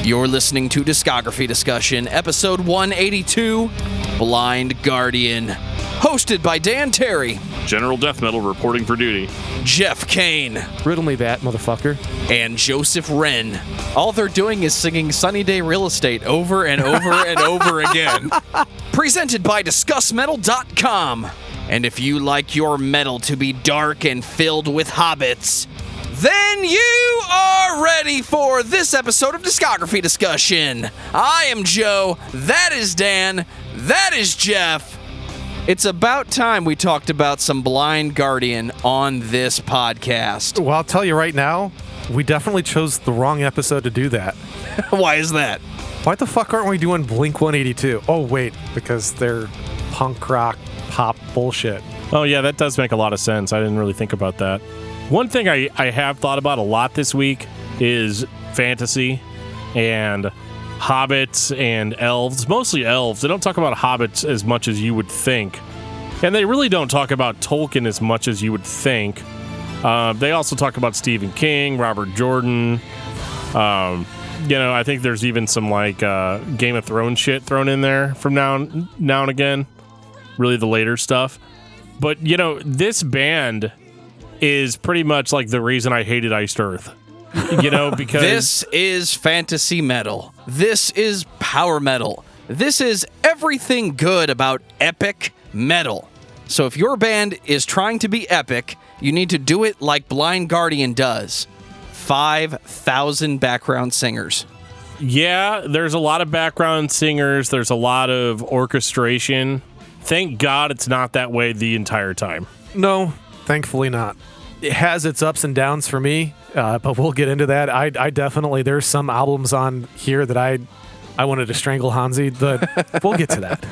You're listening to Discography Discussion, episode 182, Blind Guardian. Hosted by Dan Terry. General Death Metal reporting for duty. Geoff Kane. Riddle me that, motherfucker. And Joseph Wren. All they're doing is singing Sunny Day Real Estate over and over and over again. Presented by discussmetal.com. And if you like your metal to be dark and filled with hobbits, then you are ready for this episode of Discography Discussion. I am Joe, that is Dan, that is Geoff. It's about time we talked about some Blind Guardian on this podcast. Well, I'll tell you right now, we definitely chose the wrong episode to do that. Why is that? Why the fuck aren't we doing Blink 182? Oh, wait, because they're punk rock pop bullshit. Oh, yeah, that does make a lot of sense. I didn't really think about that. One thing I have thought about a lot this week is fantasy and hobbits and elves, mostly elves. They don't talk about hobbits as much as you would think. And they really don't talk about Tolkien as much as you would think. They also talk about Stephen King, Robert Jordan. I think there's even some Game of Thrones shit thrown in there from now and again. Really the later stuff. But, this band is pretty much like the reason I hated Iced Earth. Because this is fantasy metal. This is power metal. This is everything good about epic metal. So if your band is trying to be epic, you need to do it like Blind Guardian does. 5,000 background singers. Yeah, there's a lot of background singers. There's a lot of orchestration. Thank God it's not that way the entire time. No, thankfully not. It has its ups and downs for me, but we'll get into that. I definitely, there's some albums on here that I wanted to strangle Hansi, but we'll get to that.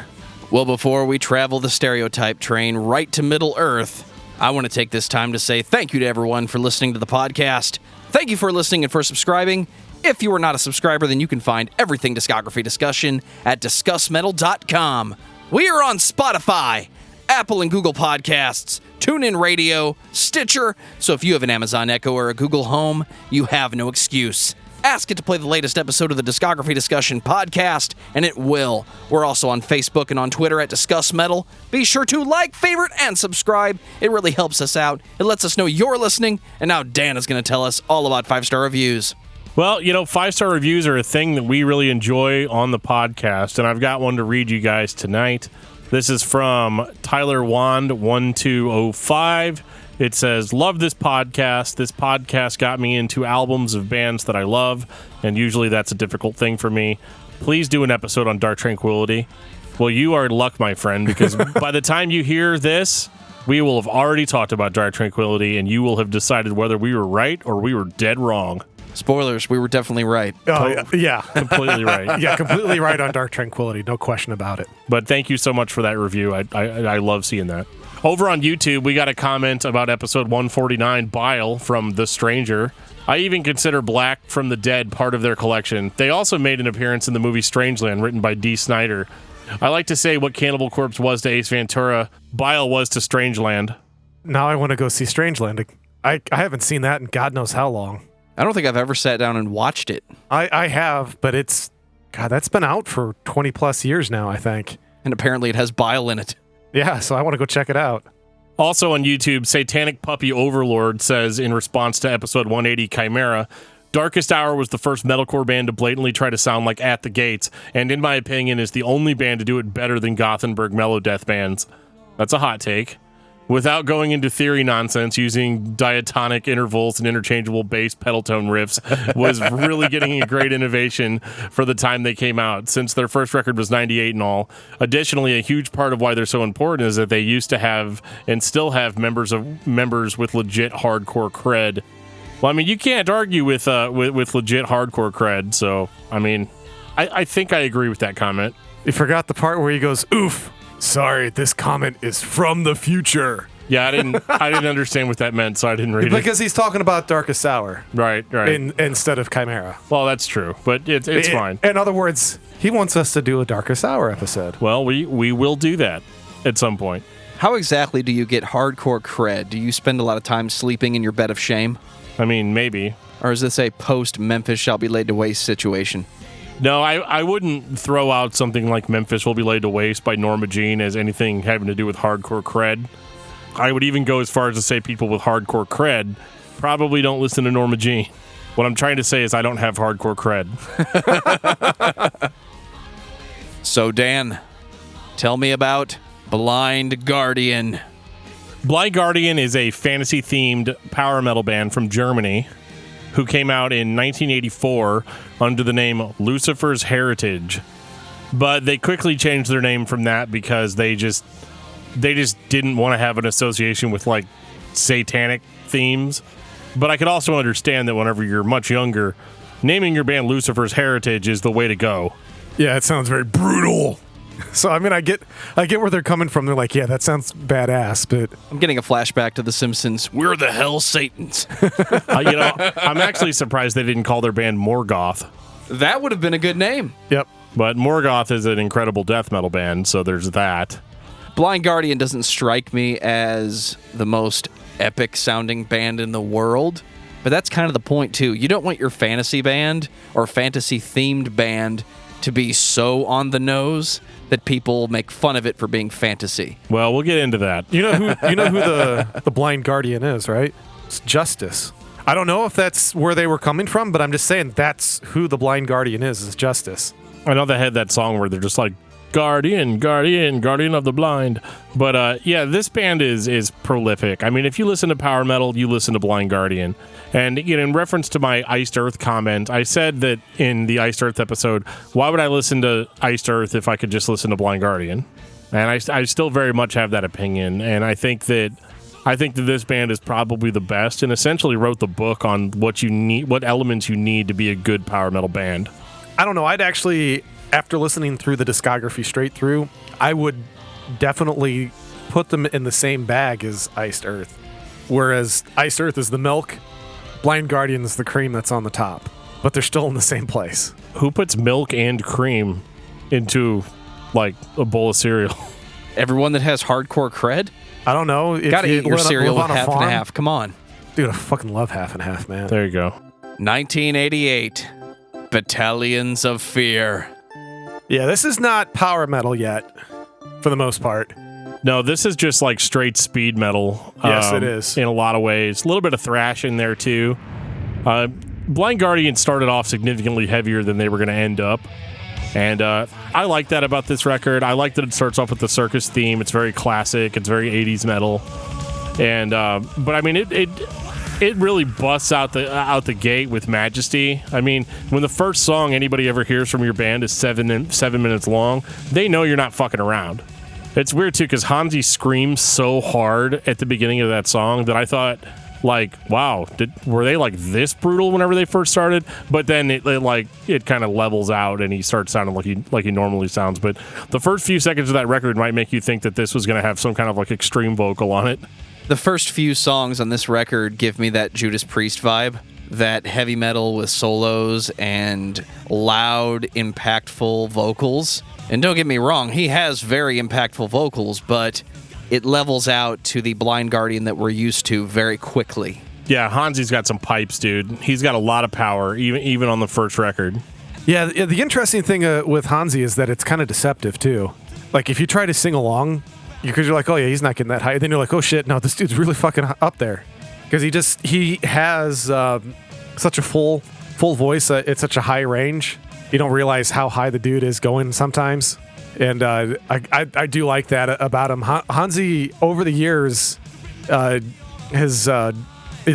Well, before we travel the stereotype train right to Middle Earth, I want to take this time to say thank you to everyone for listening to the podcast. Thank you for listening and for subscribing. If you are not a subscriber, then you can find everything Discography Discussion at discussmetal.com. We are on Spotify, Apple and Google Podcasts, TuneIn Radio, Stitcher, so if you have an Amazon Echo or a Google Home, you have no excuse. Ask it to play the latest episode of the Discography Discussion podcast, and it will. We're also on Facebook and on Twitter at Discuss Metal. Be sure to like, favorite, and subscribe. It really helps us out. It lets us know you're listening, and now Dan is going to tell us all about 5-star reviews. Well, 5-star reviews are a thing that we really enjoy on the podcast, and I've got one to read you guys tonight. This is from Tyler Wand 1205. It says, "Love this podcast. This podcast got me into albums of bands that I love, and usually that's a difficult thing for me. Please do an episode on Dark Tranquillity." Well, you are in luck, my friend, because by the time you hear this, we will have already talked about Dark Tranquillity, and you will have decided whether we were right or we were dead wrong. Spoilers, we were definitely right. Oh, yeah. Completely right. Yeah, completely right on Dark Tranquillity. No question about it. But thank you so much for that review. I love seeing that. Over on YouTube, we got a comment about episode 149, Bile, from The Stranger. I even consider Black from the Dead part of their collection. They also made an appearance in the movie Strangeland, written by D. Snyder. I like to say what Cannibal Corpse was to Ace Ventura, Bile was to Strangeland. Now I want to go see Strangeland. I haven't seen that in God knows how long. I don't think I've ever sat down and watched it. I have, but that's been out for 20 plus years now, I think. And apparently it has bile in it. Yeah, so I want to go check it out. Also on YouTube, Satanic Puppy Overlord says, in response to episode 180, Chimera, Darkest Hour was the first metalcore band to blatantly try to sound like At the Gates, and in my opinion is the only band to do it better than Gothenburg mellow death bands. That's a hot take. Without going into theory nonsense, using diatonic intervals and interchangeable bass pedal tone riffs was really getting a great innovation for the time they came out, since their first record was 98 and all. Additionally, a huge part of why they're so important is that they used to have and still have members with legit hardcore cred. Well, I mean, you can't argue with legit hardcore cred, so, I mean, I think I agree with that comment. You forgot the part where he goes, "Oof. Sorry, this comment is from the future." Yeah, I didn't understand what that meant, so I didn't read it. Because he's talking about Darkest Hour. Right. Instead of Chimera. Well, that's true, but it's fine. In other words, he wants us to do a Darkest Hour episode. Well, we will do that at some point. How exactly do you get hardcore cred? Do you spend a lot of time sleeping in your bed of shame? I mean, maybe. Or is this a post-Memphis shall be laid to waste situation? No, I wouldn't throw out something like Memphis Will Be Laid to Waste by Norma Jean as anything having to do with hardcore cred. I would even go as far as to say people with hardcore cred probably don't listen to Norma Jean. What I'm trying to say is I don't have hardcore cred. So, Dan, tell me about Blind Guardian. Blind Guardian is a fantasy-themed power metal band from Germany who came out in 1984 under the name Lucifer's Heritage. But they quickly changed their name from that because they just didn't want to have an association with, like, satanic themes. But I could also understand that whenever you're much younger, naming your band Lucifer's Heritage is the way to go. Yeah, it sounds very brutal. So, I mean, I get where they're coming from. They're like, yeah, that sounds badass, but... I'm getting a flashback to The Simpsons. We're the Hell Satans. I'm actually surprised they didn't call their band Morgoth. That would have been a good name. Yep. But Morgoth is an incredible death metal band, so there's that. Blind Guardian doesn't strike me as the most epic-sounding band in the world, but that's kind of the point, too. You don't want your fantasy band or fantasy-themed band to be so on the nose that people make fun of it for being fantasy. Well, we'll get into that. You know who the Blind Guardian is, right? It's Justice. I don't know if that's where they were coming from, but I'm just saying that's who the Blind Guardian is Justice. I know they had that song where they're just like, Guardian, Guardian, Guardian of the Blind. But yeah, this band is prolific. I mean, if you listen to power metal, you listen to Blind Guardian. And in reference to my Iced Earth comment, I said that in the Iced Earth episode, why would I listen to Iced Earth if I could just listen to Blind Guardian? And I still very much have that opinion. And I think that this band is probably the best and essentially wrote the book on what you need, what elements you need to be a good power metal band. I don't know. I'd actually, after listening through the discography straight through, I would definitely put them in the same bag as Iced Earth. Whereas Iced Earth is the milk, Blind Guardian is the cream that's on the top. But they're still in the same place. Who puts milk and cream into, like, a bowl of cereal? Everyone that has hardcore cred? I don't know. Gotta eat your cereal with half and half. Come on. Dude, I fucking love half and half, man. There you go. 1988. Battalions of Fear. Yeah, this is not power metal yet, for the most part. No, this is just like straight speed metal. Yes, it is. In a lot of ways. A little bit of thrash in there, too. Blind Guardian started off significantly heavier than they were going to end up. And I like that about this record. I like that it starts off with the circus theme. It's very classic. It's very 80s metal. And but I mean, it really busts out the gate with majesty. I mean, when the first song anybody ever hears from your band is 7 minutes long, they know you're not fucking around. It's weird, too, because Hansi screams so hard at the beginning of that song that I thought, like, wow, were they, like, this brutal whenever they first started? But then it kind of levels out and he starts sounding like he normally sounds. But the first few seconds of that record might make you think that this was going to have some kind of, like, extreme vocal on it. The first few songs on this record give me that Judas Priest vibe. That heavy metal with solos and loud, impactful vocals. And don't get me wrong, he has very impactful vocals, but it levels out to the Blind Guardian that we're used to very quickly. Yeah, Hansi's got some pipes, dude. He's got a lot of power, even on the first record. Yeah, the interesting thing with Hansi is that it's kind of deceptive, too. Like, if you try to sing along, because you're like, oh, yeah, he's not getting that high. Then you're like, oh, shit, no, this dude's really fucking up there. Because he has such a full voice at such a high range. You don't realize how high the dude is going sometimes. And I do like that about him. Hansi, over the years, has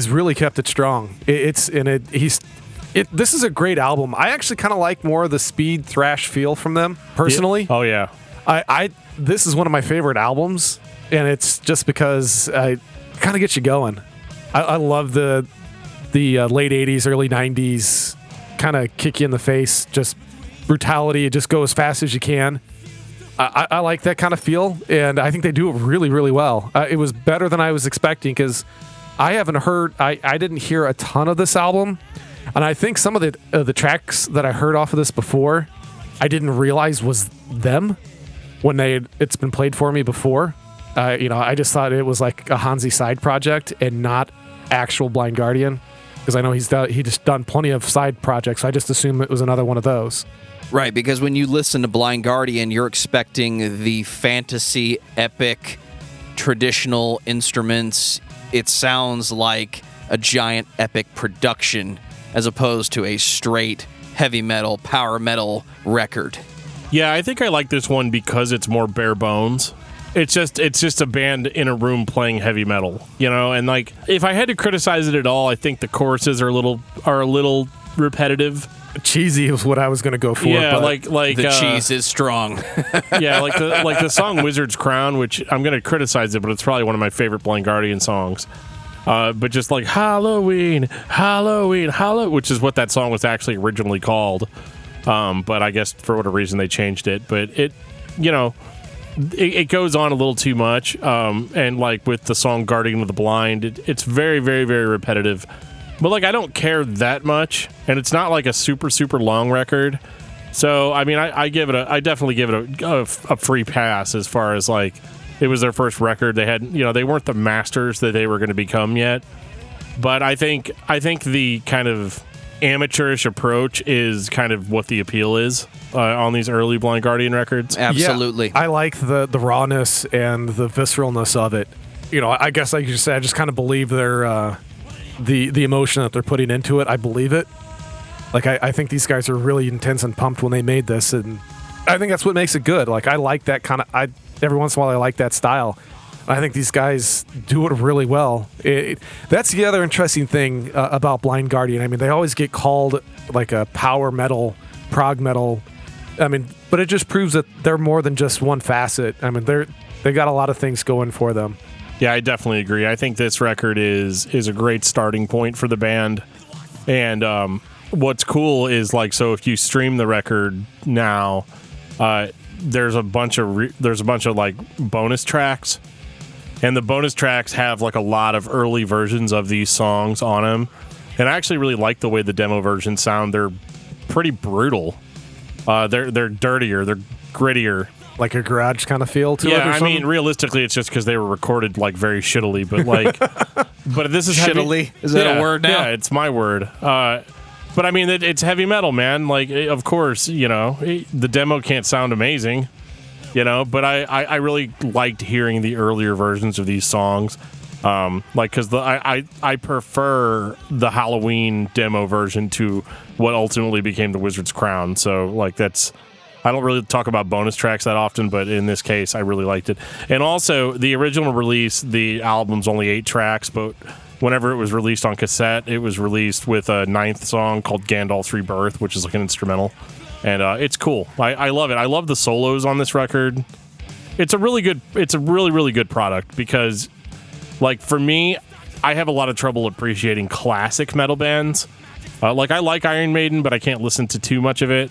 really kept it strong. This is a great album. I actually kind of like more of the speed thrash feel from them, personally. Oh, yeah. This is one of my favorite albums, and it's just because it kind of gets you going. I love the late 80s, early 90s kind of kick you in the face, just brutality. You just go as fast as you can. I like that kind of feel, and I think they do it really, really well. It was better than I was expecting because I didn't hear a ton of this album, and I think some of the tracks that I heard off of this before, I didn't realize was them when it's been played for me before. I just thought it was like a Hansi side project and not actual Blind Guardian, because I know he's just done plenty of side projects. I just assumed it was another one of those. Right, because when you listen to Blind Guardian, you're expecting the fantasy, epic, traditional instruments. It sounds like a giant epic production as opposed to a straight heavy metal, power metal record. Yeah, I think I like this one because it's more bare bones. It's just a band in a room playing heavy metal, and like if I had to criticize it at all, I think the choruses are a little repetitive. Cheesy is what I was going to go for. Yeah, but like the cheese is strong. Yeah, like the song Wizard's Crown, which I'm going to criticize it, but it's probably one of my favorite Blind Guardian songs. But just like Halloween, which is what that song was actually originally called. But I guess for whatever reason they changed it. But it goes on a little too much. And like with the song Guardian of the Blind, it's very, very, very repetitive. But like I don't care that much, and it's not like a super, super long record. So I mean, I definitely give it a free pass as far as like it was their first record. They had they weren't the masters that they were going to become yet. But I think the kind of amateurish approach is kind of what the appeal is on these early Blind Guardian records. Absolutely. Yeah, I like the rawness and the visceralness of it. I guess like you said, I just kind of believe their the emotion that they're putting into it. I believe it. Like I think these guys are really intense and pumped when they made this, and I think that's what makes it good. Like I like that kind of. Every once in a while I like that style. I think these guys do it really well. That's the other interesting thing about Blind Guardian. I mean, they always get called like a power metal, prog metal. I mean, but it just proves that they're more than just one facet. I mean, they got a lot of things going for them. Yeah, I definitely agree. I think this record is a great starting point for the band. And what's cool is like, so if you stream the record now, there's a bunch of like bonus tracks. And the bonus tracks have like a lot of early versions of these songs on them. And I actually really like the way the demo versions sound. They're pretty brutal. They're dirtier. They're grittier. Like a garage kind of feel to it? Yeah, or I something? mean, realistically, it's just because they were recorded like very shittily. But like, but this is Shittily? heavy. Is that a word now? Yeah, it's my word. But I mean, it's heavy metal, man. Like, of course, the demo can't sound amazing. But I really liked hearing the earlier versions of these songs, because I prefer the Halloween demo version to what ultimately became the Wizard's Crown. So like I don't really talk about bonus tracks that often, but in this case, I really liked it. And also, the original release, the album's only 8 tracks, but whenever it was released on cassette, it was released with a 9th song called Gandalf's Rebirth, which is like an instrumental. And it's cool. I love it. I love the solos on this record. It's a really, really good product because, like, for me, I have a lot of trouble appreciating classic metal bands. I like Iron Maiden, but I can't listen to too much of it.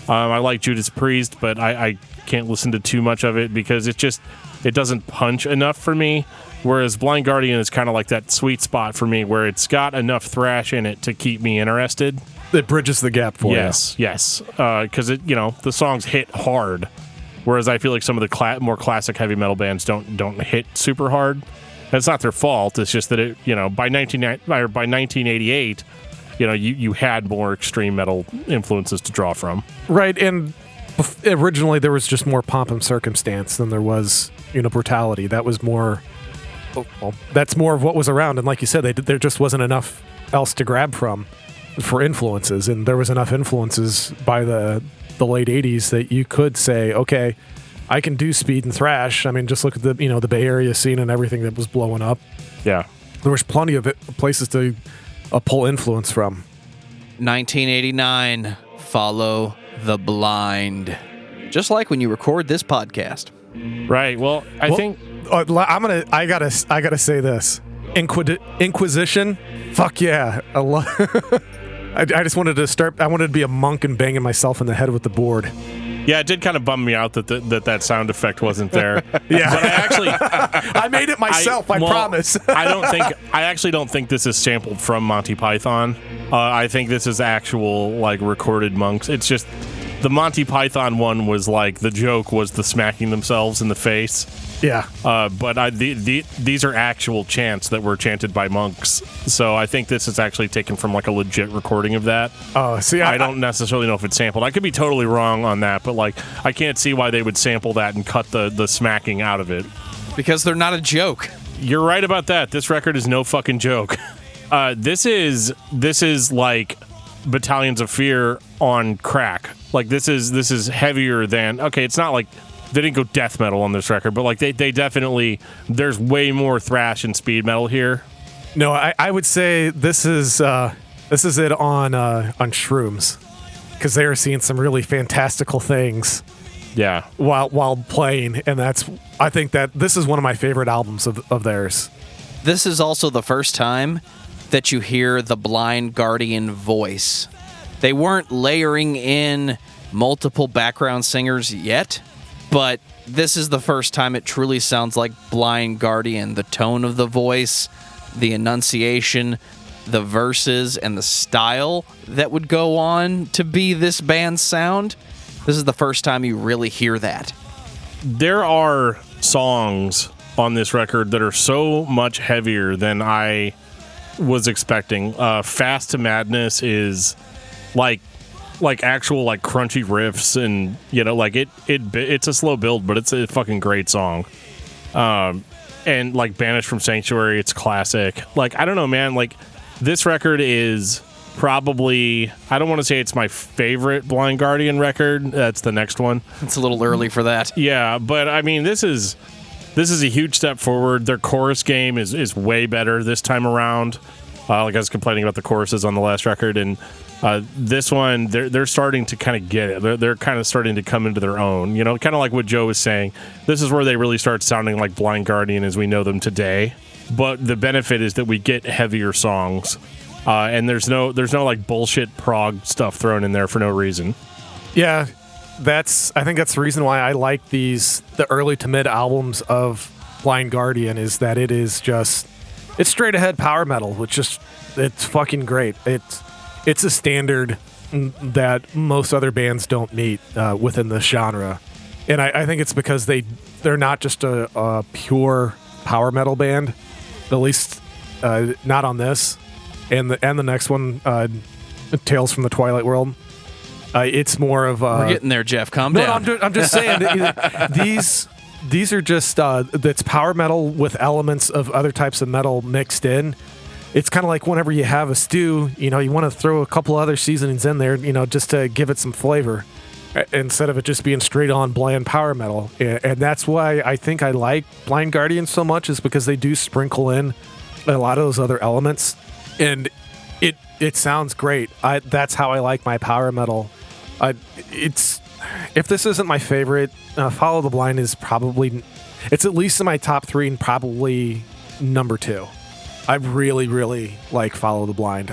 I like Judas Priest, but I can't listen to too much of it because it doesn't punch enough for me. Whereas Blind Guardian is kind of like that sweet spot for me where it's got enough thrash in it to keep me interested. It bridges the gap for you. Yes. Because the songs hit hard, whereas I feel like some of the more classic heavy metal bands don't hit super hard. That's not their fault. It's just that by 1988, you had more extreme metal influences to draw from. Right, and originally there was just more pomp and circumstance than there was brutality. That was more. Well, that's more of what was around, and like you said, there just wasn't enough else to grab from for influences, and there was enough influences by the late 80s that you could say, okay, I can do speed and thrash. I mean, just look at the Bay Area scene and everything that was blowing up. Yeah, there was plenty of places to pull influence from. 1989, Follow the Blind. Just like when you record this podcast. Right. Well, I think I gotta say this. Inquisition, fuck yeah. I just wanted to start. I wanted to be a monk and banging myself in the head with the board. Yeah, it did kind of bum me out that sound effect wasn't there. Yeah, but I made it myself. I promise. I actually don't think this is sampled from Monty Python. I think this is actual like recorded monks. It's just The Monty Python one was like, the joke was the smacking themselves in the face. Yeah. But these are actual chants that were chanted by monks. So I think this is actually taken from like a legit recording of that. Oh, see, I don't necessarily know if it's sampled. I could be totally wrong on that, but like I can't see why they would sample that and cut the smacking out of it. Because they're not a joke. You're right about that. This record is no fucking joke. This is like Battalions of Fear on crack. Like this is heavier than, okay, it's not like they didn't go death metal on this record, but like they definitely, there's way more thrash and speed metal here. No, I would say this is it on shrooms, because they are seeing some really fantastical things. Yeah. While playing, and I think that this is one of my favorite albums of theirs. This is also the first time that you hear the Blind Guardian voice. They weren't layering in multiple background singers yet, but this is the first time it truly sounds like Blind Guardian. The tone of the voice, the enunciation, the verses, and the style that would go on to be this band's sound. This is the first time you really hear that. There are songs on this record that are so much heavier than I was expecting. Fast to Madness is like actual like crunchy riffs, and you know, like it's a slow build, but it's a fucking great song. And like Banished from Sanctuary, it's classic. Like I don't know, man, like this record is probably, I don't want to say it's my favorite Blind Guardian record. That's the next one. It's a little early for that. Yeah, but I mean, this is a huge step forward. Their chorus game is way better this time around. Like I was complaining about the choruses on the last record, and this one, they're starting to kind of get it. They're kind of starting to come into their own. You know, kind of like what Joe was saying. This is where they really start sounding like Blind Guardian as we know them today. But the benefit is that we get heavier songs, and there's no like bullshit prog stuff thrown in there for no reason. Yeah. I think that's the reason why I like the early to mid albums of Blind Guardian, is that it's straight ahead power metal, which it's fucking great. It's a standard that most other bands don't meet within this genre, and I think it's because they're not just a pure power metal band, at least not on this, and the next one, Tales from the Twilight World. It's more of we're getting there, Geoff. Calm down. No, I'm just saying these are just that's power metal with elements of other types of metal mixed in. It's kind of like whenever you have a stew, you know, you want to throw a couple other seasonings in there, you know, just to give it some flavor, instead of it just being straight on bland power metal. And that's why I think I like Blind Guardian so much, is because they do sprinkle in a lot of those other elements, and it sounds great. That's how I like my power metal. If this isn't my favorite, Follow the Blind is probably, it's at least in my top 3 and probably number 2. I really, really like Follow the Blind.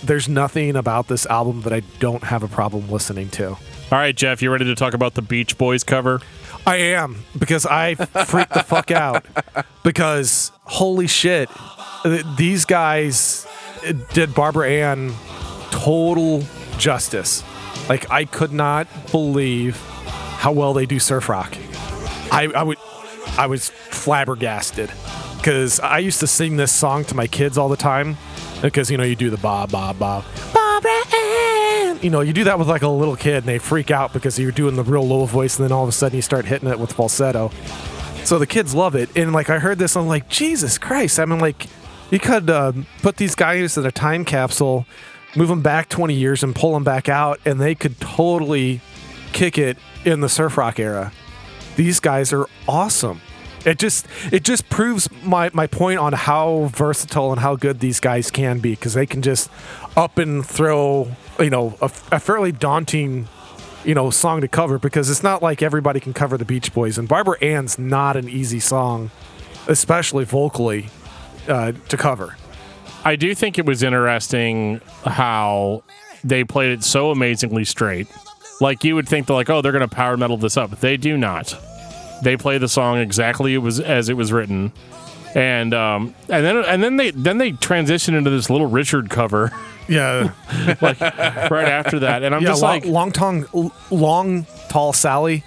There's nothing about this album that I don't have a problem listening to. All right, Geoff, you ready to talk about the Beach Boys cover? I am, because I freaked the fuck out. Because holy shit, these guys did Barbara Ann total justice. Like, I could not believe how well they do surf rock. I was flabbergasted, because I used to sing this song to my kids all the time, because, you know, you do the ba ba ba Barbara Ann. You know, you do that with like a little kid, and they freak out because you're doing the real low voice, and then all of a sudden you start hitting it with falsetto. So the kids love it, and like I heard this, I'm like, Jesus Christ! I mean, like, you could put these guys in a time capsule, move them back 20 years and pull them back out, and they could totally kick it in the surf rock era. These guys are awesome. It just proves my point on how versatile and how good these guys can be, because they can just up and throw, you know, a fairly daunting, you know, song to cover, because it's not like everybody can cover the Beach Boys, and Barbara Ann's not an easy song, especially vocally, to cover. I do think it was interesting how they played it so amazingly straight. Like, you would think they're like, oh, they're going to power metal this up. They do not. They play the song exactly as it was written, and then they transition into this Little Richard cover Yeah. like right after that, and I'm just long, tall Sally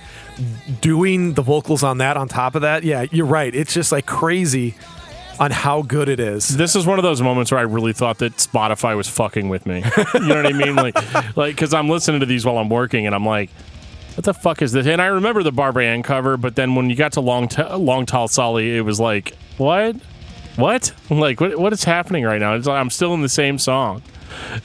doing the vocals on that on top of that. Yeah, you're right. It's just like crazy on how good it is. This is one of those moments where I really thought that Spotify was fucking with me. You know what I mean? Like, because I'm listening to these while I'm working, and I'm like, what the fuck is this? And I remember the Barbara Ann cover, but then when you got to Long Tall Sally, it was like, what? Like, what is happening right now? It's like, I'm still in the same song.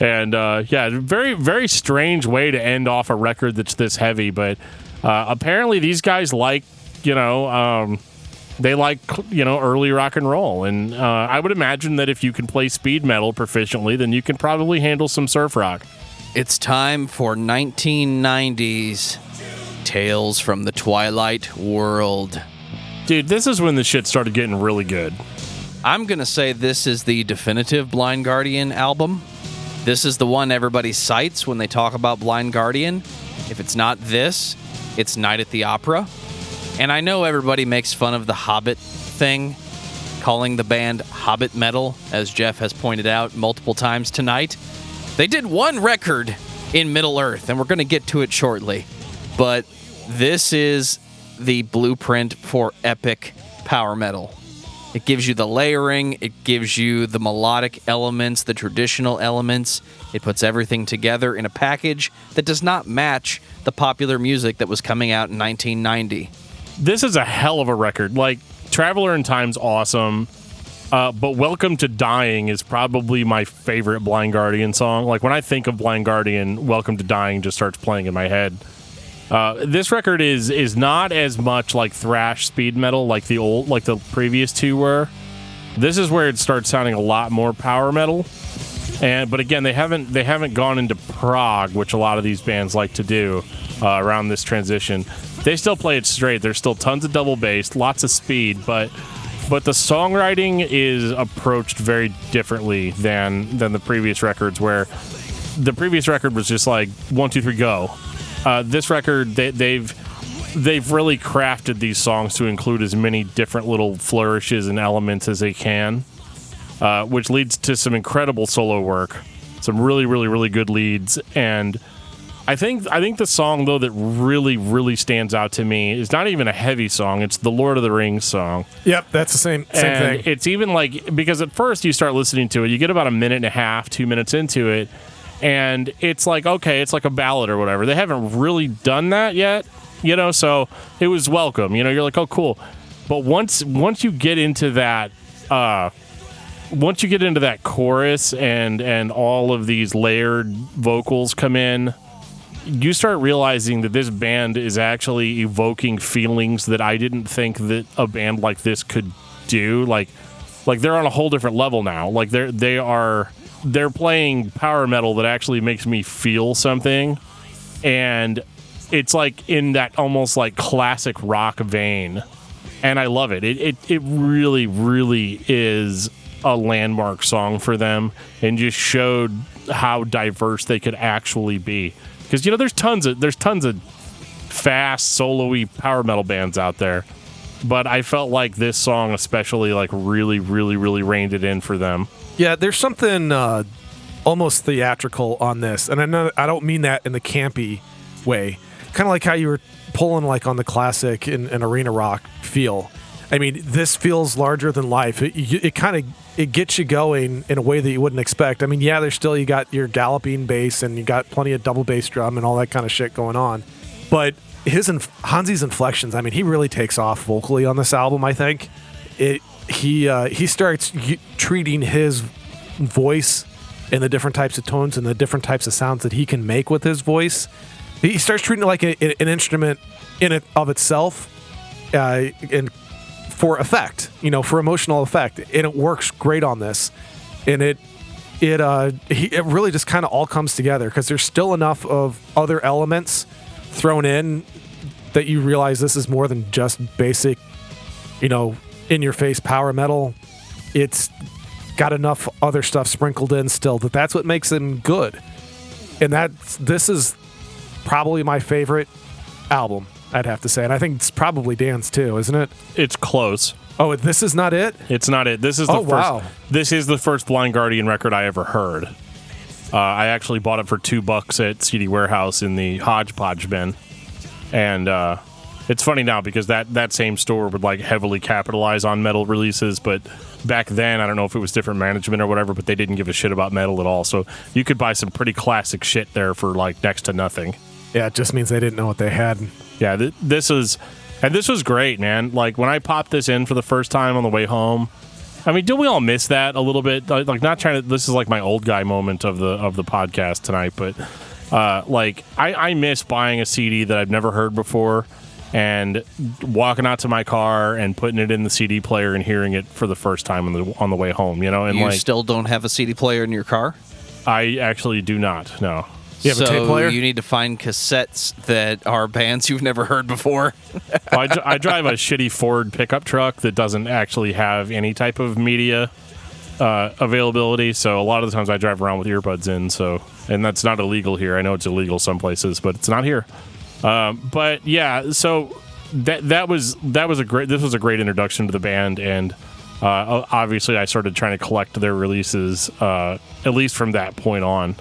And yeah, very, very strange way to end off a record that's this heavy. But apparently these guys like, they like, early rock and roll. And I would imagine that if you can play speed metal proficiently, then you can probably handle some surf rock. It's time for 1990s Tales from the Twilight World. Dude, this is when the shit started getting really good. I'm going to say this is the definitive Blind Guardian album. This is the one everybody cites when they talk about Blind Guardian. If it's not this, it's Night at the Opera. And I know everybody makes fun of the Hobbit thing, calling the band Hobbit metal, as Geoff has pointed out multiple times tonight. They did one record in Middle-earth, and we're going to get to it shortly. But this is the blueprint for epic power metal. It gives you the layering, it gives you the melodic elements, the traditional elements. It puts everything together in a package that does not match the popular music that was coming out in 1990. This is a hell of a record. Like, Traveler in Time's awesome, but Welcome to Dying is probably my favorite Blind Guardian song. Like, when I think of Blind Guardian, Welcome to Dying just starts playing in my head. This record is not as much like thrash speed metal like the previous two were. This is where it starts sounding a lot more power metal. But again, they haven't gone into prog, which a lot of these bands like to do around this transition. They still play it straight. There's still tons of double bass, lots of speed, but the songwriting is approached very differently than the previous records, where the previous record was just like 1, 2, 3, go. This record, they've really crafted these songs to include as many different little flourishes and elements as they can, which leads to some incredible solo work, some really, really, really good leads. And I think the song, though, that really, really stands out to me is not even a heavy song. It's the Lord of the Rings song. Yep, that's the same thing. It's even like, because at first you start listening to it, you get about a minute and a half, 2 minutes into it, and it's like, okay, it's like a ballad or whatever. They haven't really done that yet, so it was welcome. You're like, oh, cool. But once you get into that, chorus and all of these layered vocals come in, you start realizing that this band is actually evoking feelings that I didn't think that a band like this could do. Like they're on a whole different level now. Like they're playing power metal that actually makes me feel something, and it's like in that almost like classic rock vein, and I love it. It really, really is a landmark song for them, and just showed how diverse they could actually be. Because there's tons of fast solo-y power metal bands out there, but I felt like this song especially like really, really, really reined it in for them. Yeah, there's something almost theatrical on this, and I don't mean that in the campy way. Kind of like how you were pulling like on the classic and arena rock feel. I mean, this feels larger than life. It gets you going in a way that you wouldn't expect. I mean, yeah, you got your galloping bass and you got plenty of double bass drum and all that kind of shit going on, but Hansi's inflections. I mean, he really takes off vocally on this album. I think he starts treating his voice and the different types of tones and the different types of sounds that he can make with his voice. He starts treating it like an instrument in it of itself, and for effect, for emotional effect, and it works great on this. And it really just kind of all comes together because there's still enough of other elements thrown in that you realize this is more than just basic, in-your-face power metal. It's got enough other stuff sprinkled in still that's what makes them good. And this is probably my favorite album, I'd have to say. And I think it's probably Dan's too, isn't it? It's close. Oh, this is not it? It's not it. This is the first. Wow. This is the first Blind Guardian record I ever heard. I actually bought it for $2 at CD Warehouse in the Hodgepodge bin. And it's funny now because that same store would like heavily capitalize on metal releases, but back then, I don't know if it was different management or whatever, but they didn't give a shit about metal at all. So you could buy some pretty classic shit there for like next to nothing. Yeah, it just means they didn't know what they had. Yeah, this was great, man. Like when I popped this in for the first time on the way home, I mean, do we all miss that a little bit? Like not trying to. This is like my old guy moment of the podcast tonight, but like I miss buying a CD that I've never heard before and walking out to my car and putting it in the CD player and hearing it for the first time on the way home. You know, and you like still don't have a CD player in your car? I actually do not. No. You have a tape player? You need to find cassettes that are bands you've never heard before. Well, I drive a shitty Ford pickup truck that doesn't actually have any type of media availability. So a lot of the times I drive around with earbuds in. So, and that's not illegal here. I know it's illegal some places, but it's not here. But yeah, so this was a great introduction to the band, and obviously I started trying to collect their releases at least from that point on.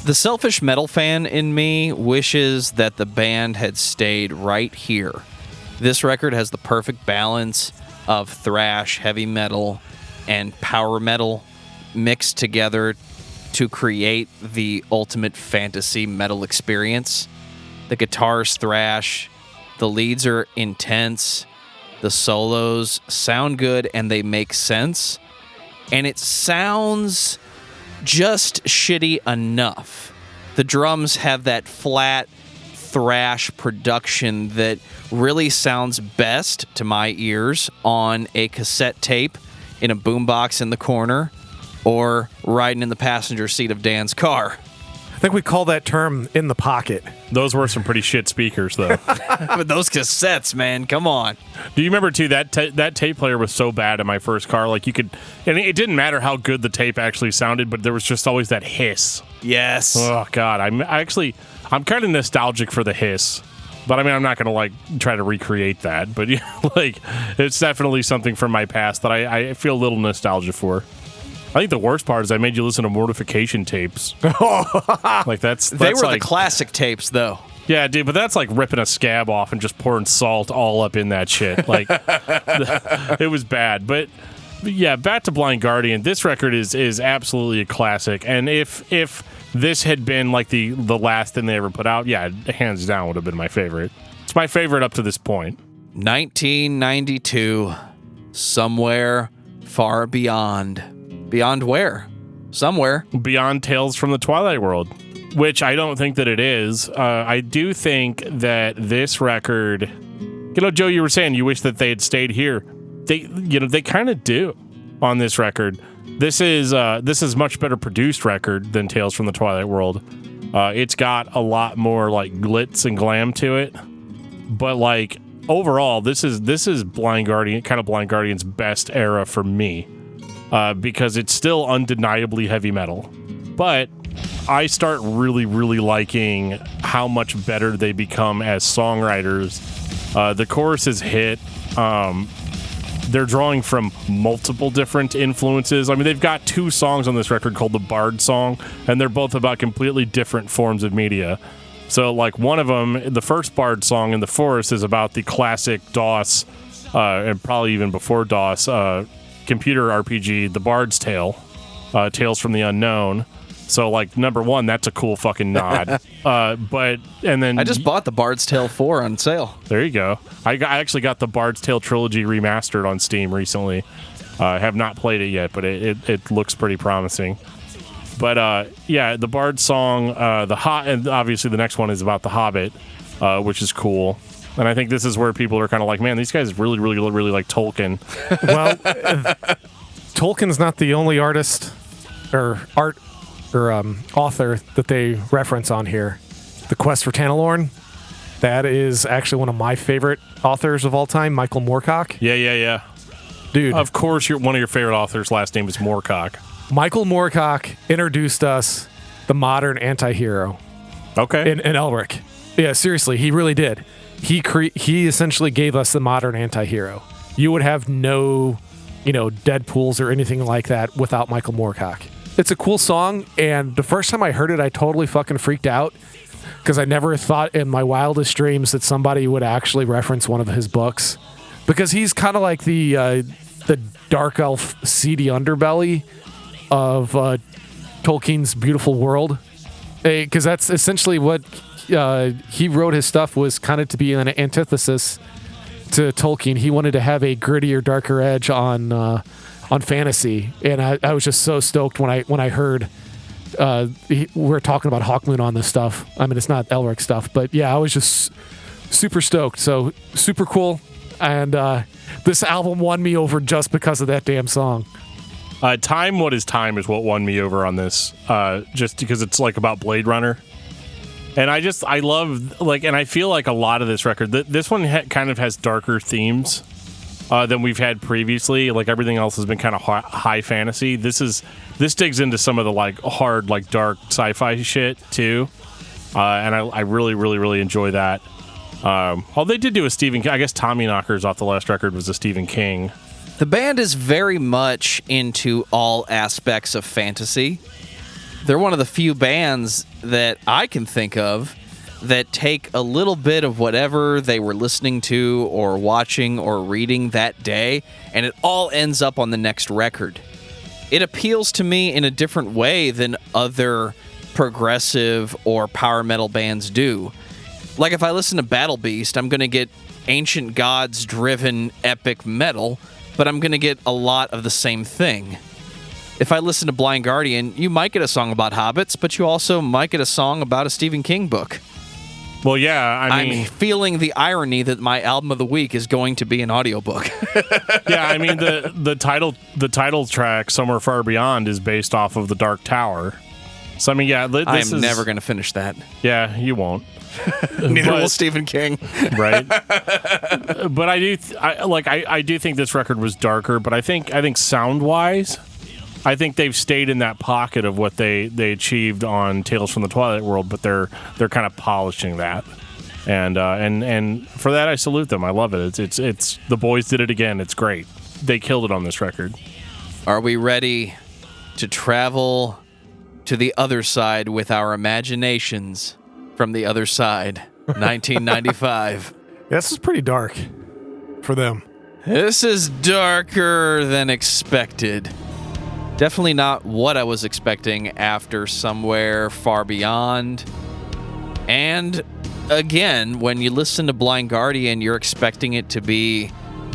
The selfish metal fan in me wishes that the band had stayed right here. This record has the perfect balance of thrash, heavy metal, and power metal mixed together to create the ultimate fantasy metal experience. The guitars thrash, the leads are intense, the solos sound good and they make sense, and it sounds just shitty enough. The drums have that flat thrash production that really sounds best to my ears on a cassette tape in a boombox in the corner or riding in the passenger seat of Dan's car. I think we call that term in the pocket. Those were some pretty shit speakers, though. But those cassettes, man, come on. Do you remember, too, that tape player was so bad in my first car? Like, you could... And it didn't matter how good the tape actually sounded, but there was just always that hiss. Yes. Oh, God. I'm kind of nostalgic for the hiss. But, I mean, I'm not going to, like, try to recreate that. But, yeah, like, it's definitely something from my past that I feel a little nostalgia for. I think the worst part is I made you listen to Mortification tapes. Like that's they were like, the classic tapes, though. Yeah, dude, but that's like ripping a scab off and just pouring salt all up in that shit. Like, it was bad. But yeah, back to Blind Guardian. This record is absolutely a classic. And if this had been like the last thing they ever put out, yeah, hands down would have been my favorite. It's my favorite up to this point. 1992, Somewhere Far Beyond. Beyond where? Somewhere. Beyond Tales from the Twilight World, which I don't think that it is. I do think that this record, you know, Joe, you were saying you wish that they had stayed here. They kind of do on this record. This is much better produced record than Tales from the Twilight World. It's got a lot more like glitz and glam to it, but like overall, this is Blind Guardian's best era for me. Because it's still undeniably heavy metal. But I start really, really liking how much better they become as songwriters. The choruses hit. They're drawing from multiple different influences. I mean, they've got 2 songs on this record called the Bard Song, and they're both about completely different forms of media. So, like, one of them, the first Bard Song in the Forest, is about the classic DOS, and probably even before DOS, computer RPG, The Bard's Tale, Tales from the Unknown. So, like, number one, that's a cool fucking nod. And then I just bought The Bard's Tale 4 on sale. There you go. I actually got the Bard's Tale trilogy remastered on Steam recently. I have not played it yet, but it looks pretty promising. But yeah, the Bard Song, and obviously the next one is about the Hobbit, which is cool. And I think this is where people are kind of like, man, these guys really, really, really like Tolkien. Well, Tolkien's not the only artist or author that they reference on here. The Quest for Tanalorn, that is actually one of my favorite authors of all time, Michael Moorcock. Yeah. Dude. Of course, one of your favorite authors' last name is Moorcock. Michael Moorcock introduced us the modern anti-hero. Okay. In Elric. Yeah, seriously, he really did. He essentially gave us the modern anti-hero. You would have no, Deadpools or anything like that without Michael Moorcock. It's a cool song, and the first time I heard it, I totally fucking freaked out because I never thought in my wildest dreams that somebody would actually reference one of his books, because he's kind of like the dark elf, seedy underbelly of Tolkien's beautiful world, because that's essentially what he wrote. His stuff was kind of to be an antithesis to Tolkien. He wanted to have a grittier, darker edge on fantasy, and I was just so stoked when I heard we're talking about Hawkmoon on this stuff. I mean, it's not Elric stuff, but yeah, I was just super stoked. So super cool, and this album won me over just because of that damn song. Time What Is Time is what won me over on this, just because it's like about Blade Runner. And I love, like, and I feel like a lot of this record, this one kind of has darker themes than we've had previously. Like, everything else has been kind of high fantasy. This digs into some of the, like, hard, like, dark sci-fi shit, too. And I really, really, really enjoy that. They did do a Stephen King. I guess Tommyknockers off the last record was a Stephen King. The band is very much into all aspects of fantasy. They're one of the few bands that I can think of that take a little bit of whatever they were listening to or watching or reading that day, and it all ends up on the next record. It appeals to me in a different way than other progressive or power metal bands do. Like, if I listen to Battle Beast, I'm going to get ancient gods-driven epic metal, but I'm going to get a lot of the same thing. If I listen to Blind Guardian, you might get a song about hobbits, but you also might get a song about a Stephen King book. Well, yeah, I'm feeling the irony that my album of the week is going to be an audiobook. Yeah, I mean, the title track, Somewhere Far Beyond, is based off of The Dark Tower. So, I mean, yeah, I'm never going to finish that. Yeah, you won't. Neither will Stephen King. Right. But I do think this record was darker, but I think sound-wise, I think they've stayed in that pocket of what they achieved on Tales from the Twilight World, but they're kind of polishing that, and for that I salute them. I love it. It's the boys did it again. It's great. They killed it on this record. Are we ready to travel to the other side with our imaginations from the other side? 1995. This is pretty dark for them. This is darker than expected. Definitely not what I was expecting after Somewhere Far Beyond. And again, when you listen to Blind Guardian, you're expecting it to be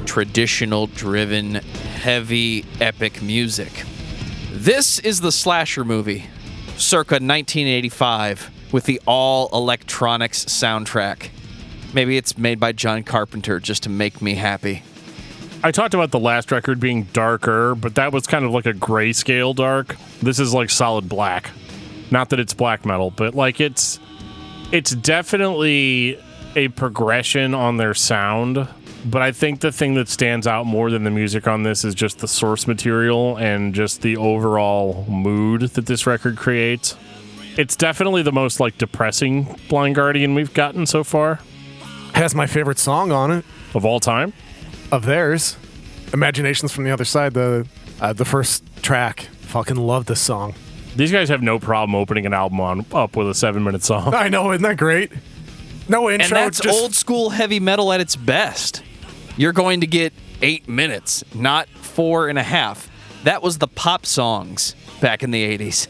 traditional driven, heavy, epic music. This is the slasher movie, circa 1985, with the all-electronics soundtrack. Maybe it's made by John Carpenter just to make me happy. I talked about the last record being darker, but that was kind of like a grayscale dark. This is like solid black. Not that it's black metal, but like it's definitely a progression on their sound. But I think the thing that stands out more than the music on this is just the source material and just the overall mood that this record creates. It's definitely the most like depressing Blind Guardian we've gotten so far. Has my favorite song on it Of all time? of theirs, Imaginations from the Other Side, the first track. Fucking love this song. These guys have no problem opening an album up with a 7-minute song. I know, isn't that great? No intro. And that's old school heavy metal at its best. You're going to get 8 minutes, not 4.5. That was the pop songs back in the 80s.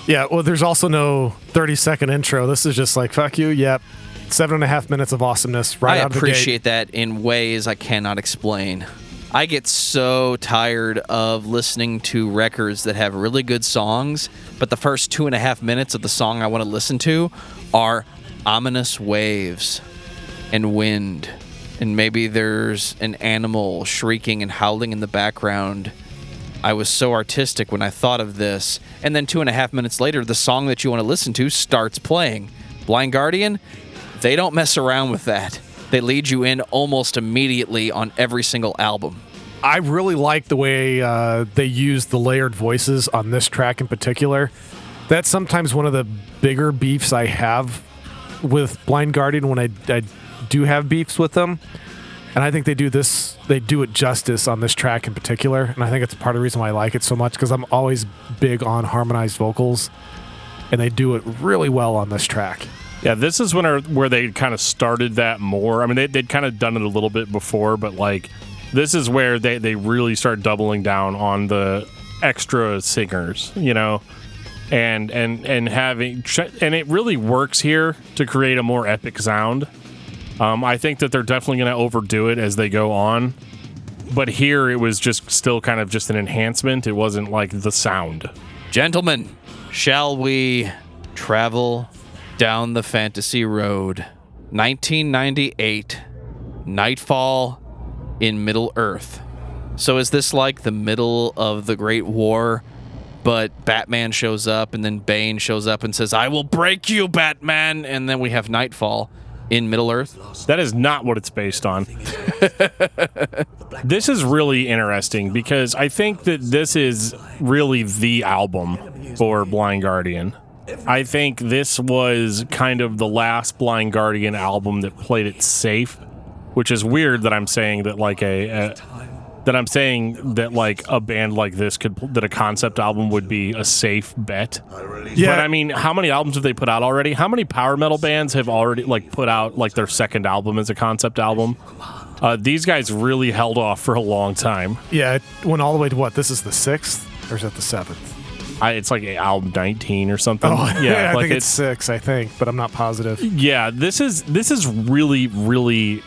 Yeah, well, there's also no 30-second intro. This is just like, fuck you, yep. 7.5 minutes of awesomeness right out of the gate. I appreciate that in ways I cannot explain. I get so tired of listening to records that have really good songs, but the first 2.5 minutes of the song I want to listen to are ominous waves and wind, and maybe there's an animal shrieking and howling in the background. I was so artistic when I thought of this, and then 2.5 minutes later, the song that you want to listen to starts playing. Blind Guardian, they don't mess around with that. They lead you in almost immediately on every single album. I really like the way they use the layered voices on this track in particular. That's sometimes one of the bigger beefs I have with Blind Guardian when I do have beefs with them. And I think they do it justice on this track in particular. And I think it's part of the reason why I like it so much, because I'm always big on harmonized vocals, and they do it really well on this track. Yeah, this is where they kind of started that more. I mean, they'd kind of done it a little bit before, but like this is where they really start doubling down on the extra singers, you know, and having, and it really works here to create a more epic sound. I think that they're definitely going to overdo it as they go on, but here it was just still kind of just an enhancement. It wasn't like the sound. Gentlemen, shall we travel down the fantasy road? 1998, Nightfall in Middle Earth. So is this like the middle of the Great War, but Batman shows up and then Bane shows up and says, "I will break you, Batman," and then we have Nightfall in Middle Earth? That is not what it's based on. This is really interesting because I think that this is really the album for Blind Guardian. I think this was kind of the last Blind Guardian album that played it safe, which is weird that I'm saying that like a band like this that a concept album would be a safe bet. Yeah. But I mean, how many albums have they put out already? How many power metal bands have already like put out like their second album as a concept album? These guys really held off for a long time. Yeah, it went all the way to what? This is the 6th, or is it the 7th? It's like album 19 or something. Oh, yeah, I think it's 6, I think, but I'm not positive. Yeah, this is really, really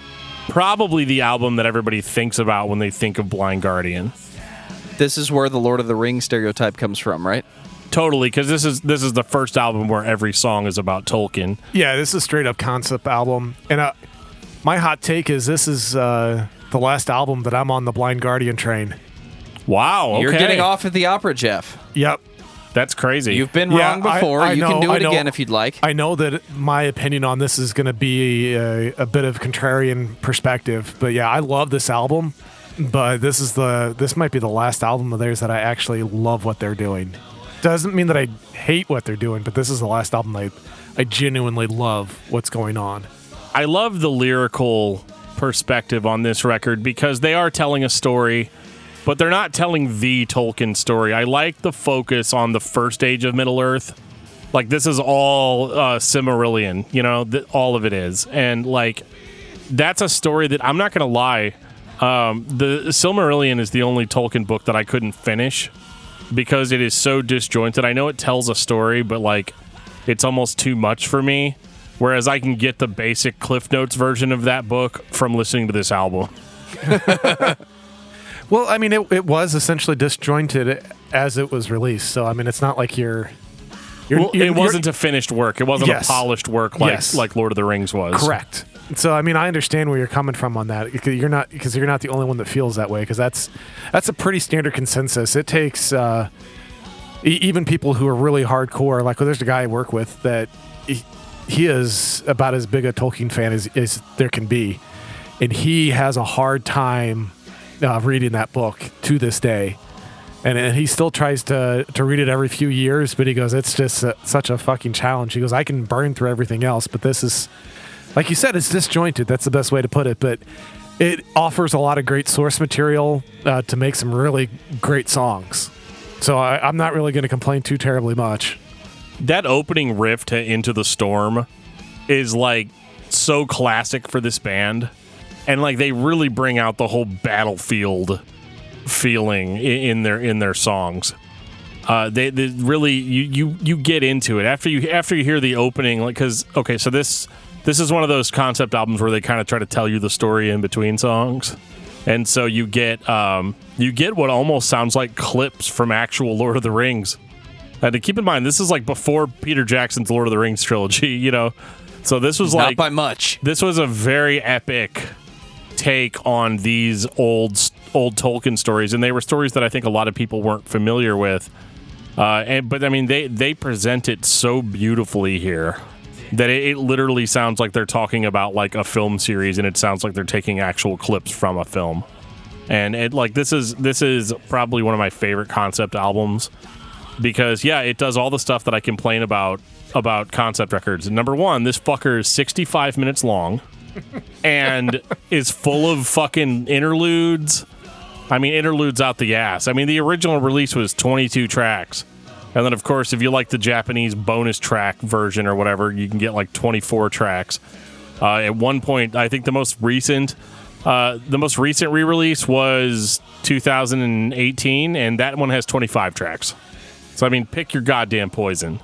probably the album that everybody thinks about when they think of Blind Guardian. This is where the Lord of the Rings stereotype comes from, right? Totally, because this is the first album where every song is about Tolkien. Yeah, this is a straight up concept album, and my hot take is this is the last album that I'm on the Blind Guardian train. Wow, okay. You're getting off at the opera, Geoff. Yep. That's crazy. You've been wrong before. You can do it again if you'd like. I know that my opinion on this is going to be a bit of contrarian perspective, but yeah, I love this album. But this might be the last album of theirs that I actually love what they're doing. Doesn't mean that I hate what they're doing, but this is the last album I genuinely love what's going on. I love the lyrical perspective on this record because they are telling a story, but they're not telling the Tolkien story. I like the focus on the first age of Middle Earth. Like, this is all Silmarillion, you know, all of it is. And, like, that's a story that, I'm not going to lie, the Silmarillion is the only Tolkien book that I couldn't finish because it is so disjointed. I know it tells a story, but, like, it's almost too much for me. Whereas I can get the basic Cliff Notes version of that book from listening to this album. Well, I mean, it was essentially disjointed as it was released. So, I mean, it's not like it wasn't a finished work. It wasn't a polished work like Lord of the Rings was. Correct. So, I mean, I understand where you're coming from on that. You're not the only one that feels that way, because that's a pretty standard consensus. It takes even people who are really hardcore. Like, there's a guy I work with that he is about as big a Tolkien fan as there can be, and he has a hard time reading that book to this day, and he still tries to read it every few years, but he goes, it's just such a fucking challenge. He goes, I can burn through everything else, but this is, like you said, it's disjointed. That's the best way to put it, but it offers a lot of great source material to make some really great songs. So I'm not really going to complain too terribly much. That opening riff to Into the Storm is like so classic for this band. And like they really bring out the whole battlefield feeling in their songs. They really you get into it after you hear the opening, like, because okay, so this is one of those concept albums where they kind of try to tell you the story in between songs, and so you get what almost sounds like clips from actual Lord of the Rings. And to keep in mind, this is like before Peter Jackson's Lord of the Rings trilogy, you know. So this was not by much. This was a very epic take on these old Tolkien stories, and they were stories that I think a lot of people weren't familiar with. But I mean, they present it so beautifully here that it literally sounds like they're talking about like a film series, and it sounds like they're taking actual clips from a film. And this is probably one of my favorite concept albums because it does all the stuff that I complain about concept records. And number one, this fucker is 65 minutes long. and is full of fucking interludes. I mean, interludes out the ass. I mean, the original release was 22 tracks. And then, of course, if you like the Japanese bonus track version or whatever, you can get like 24 tracks. At one point, I think the most recent re-release was 2018, and that one has 25 tracks. So, I mean, pick your goddamn poison.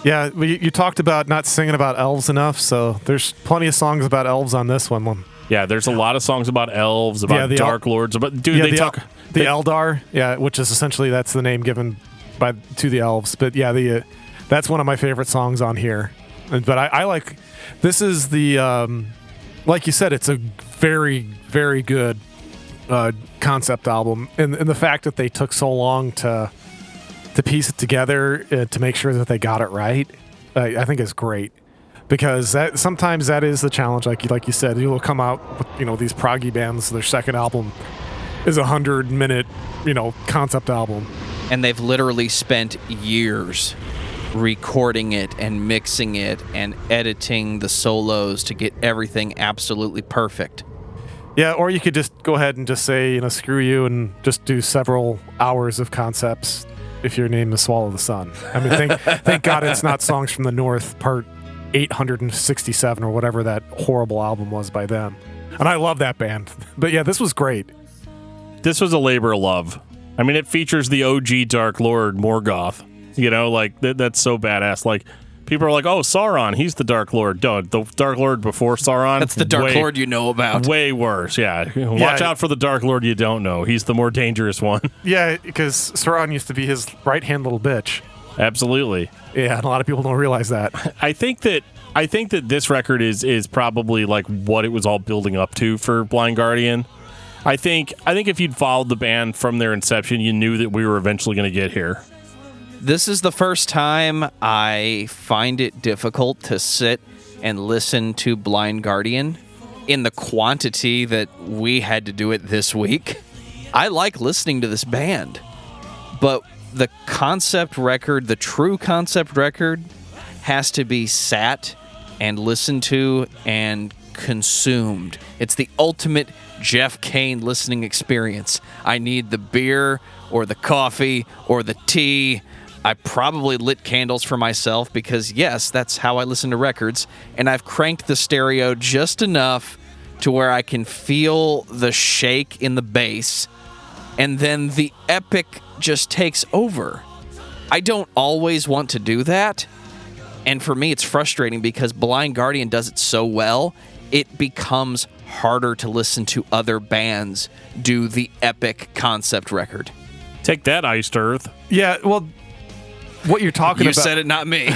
Yeah, you talked about not singing about elves enough, so there's plenty of songs about elves on this one. Yeah, there's a lot of songs about elves, about Dark Lords, about they talk the Eldar, which is essentially that's the name given to the elves. But yeah, that's one of my favorite songs on here. But I like this is the like you said, it's a very very good concept album, and the fact that they took so long to piece it together to make sure that they got it right, I think is great. Because sometimes that is the challenge, like you said, you will come out with these proggy bands. Their second album is a 100-minute concept album, and they've literally spent years recording it and mixing it and editing the solos to get everything absolutely perfect. Yeah, or you could just go ahead and just say screw you and just do several hours of concepts if your name is Swallow the Sun. I mean, thank God it's not Songs from the North Part 867 or whatever that horrible album was by them. And I love that band. But yeah, this was great. This was a labor of love. I mean, it features the OG Dark Lord, Morgoth. That's so badass. Like, people are like, oh, Sauron, he's the Dark Lord. No, the Dark Lord before Sauron. That's the Dark Lord you know about. Way worse, yeah. Watch out for the Dark Lord you don't know. He's the more dangerous one. Yeah, because Sauron used to be his right-hand little bitch. Absolutely. Yeah, and a lot of people don't realize that. I think that this record is probably like what it was all building up to for Blind Guardian. I think if you'd followed the band from their inception, you knew that we were eventually going to get here. This is the first time I find it difficult to sit and listen to Blind Guardian in the quantity that we had to do it this week. I like listening to this band, but the concept record, the true concept record, has to be sat and listened to and consumed. It's the ultimate Geoff Kane listening experience. I need the beer or the coffee or the tea. I probably lit candles for myself because, yes, that's how I listen to records. And I've cranked the stereo just enough to where I can feel the shake in the bass. And then the epic just takes over. I don't always want to do that. And for me, it's frustrating because Blind Guardian does it so well, it becomes harder to listen to other bands do the epic concept record. Take that, Iced Earth. Yeah, well, what you're talking about... You said it, not me.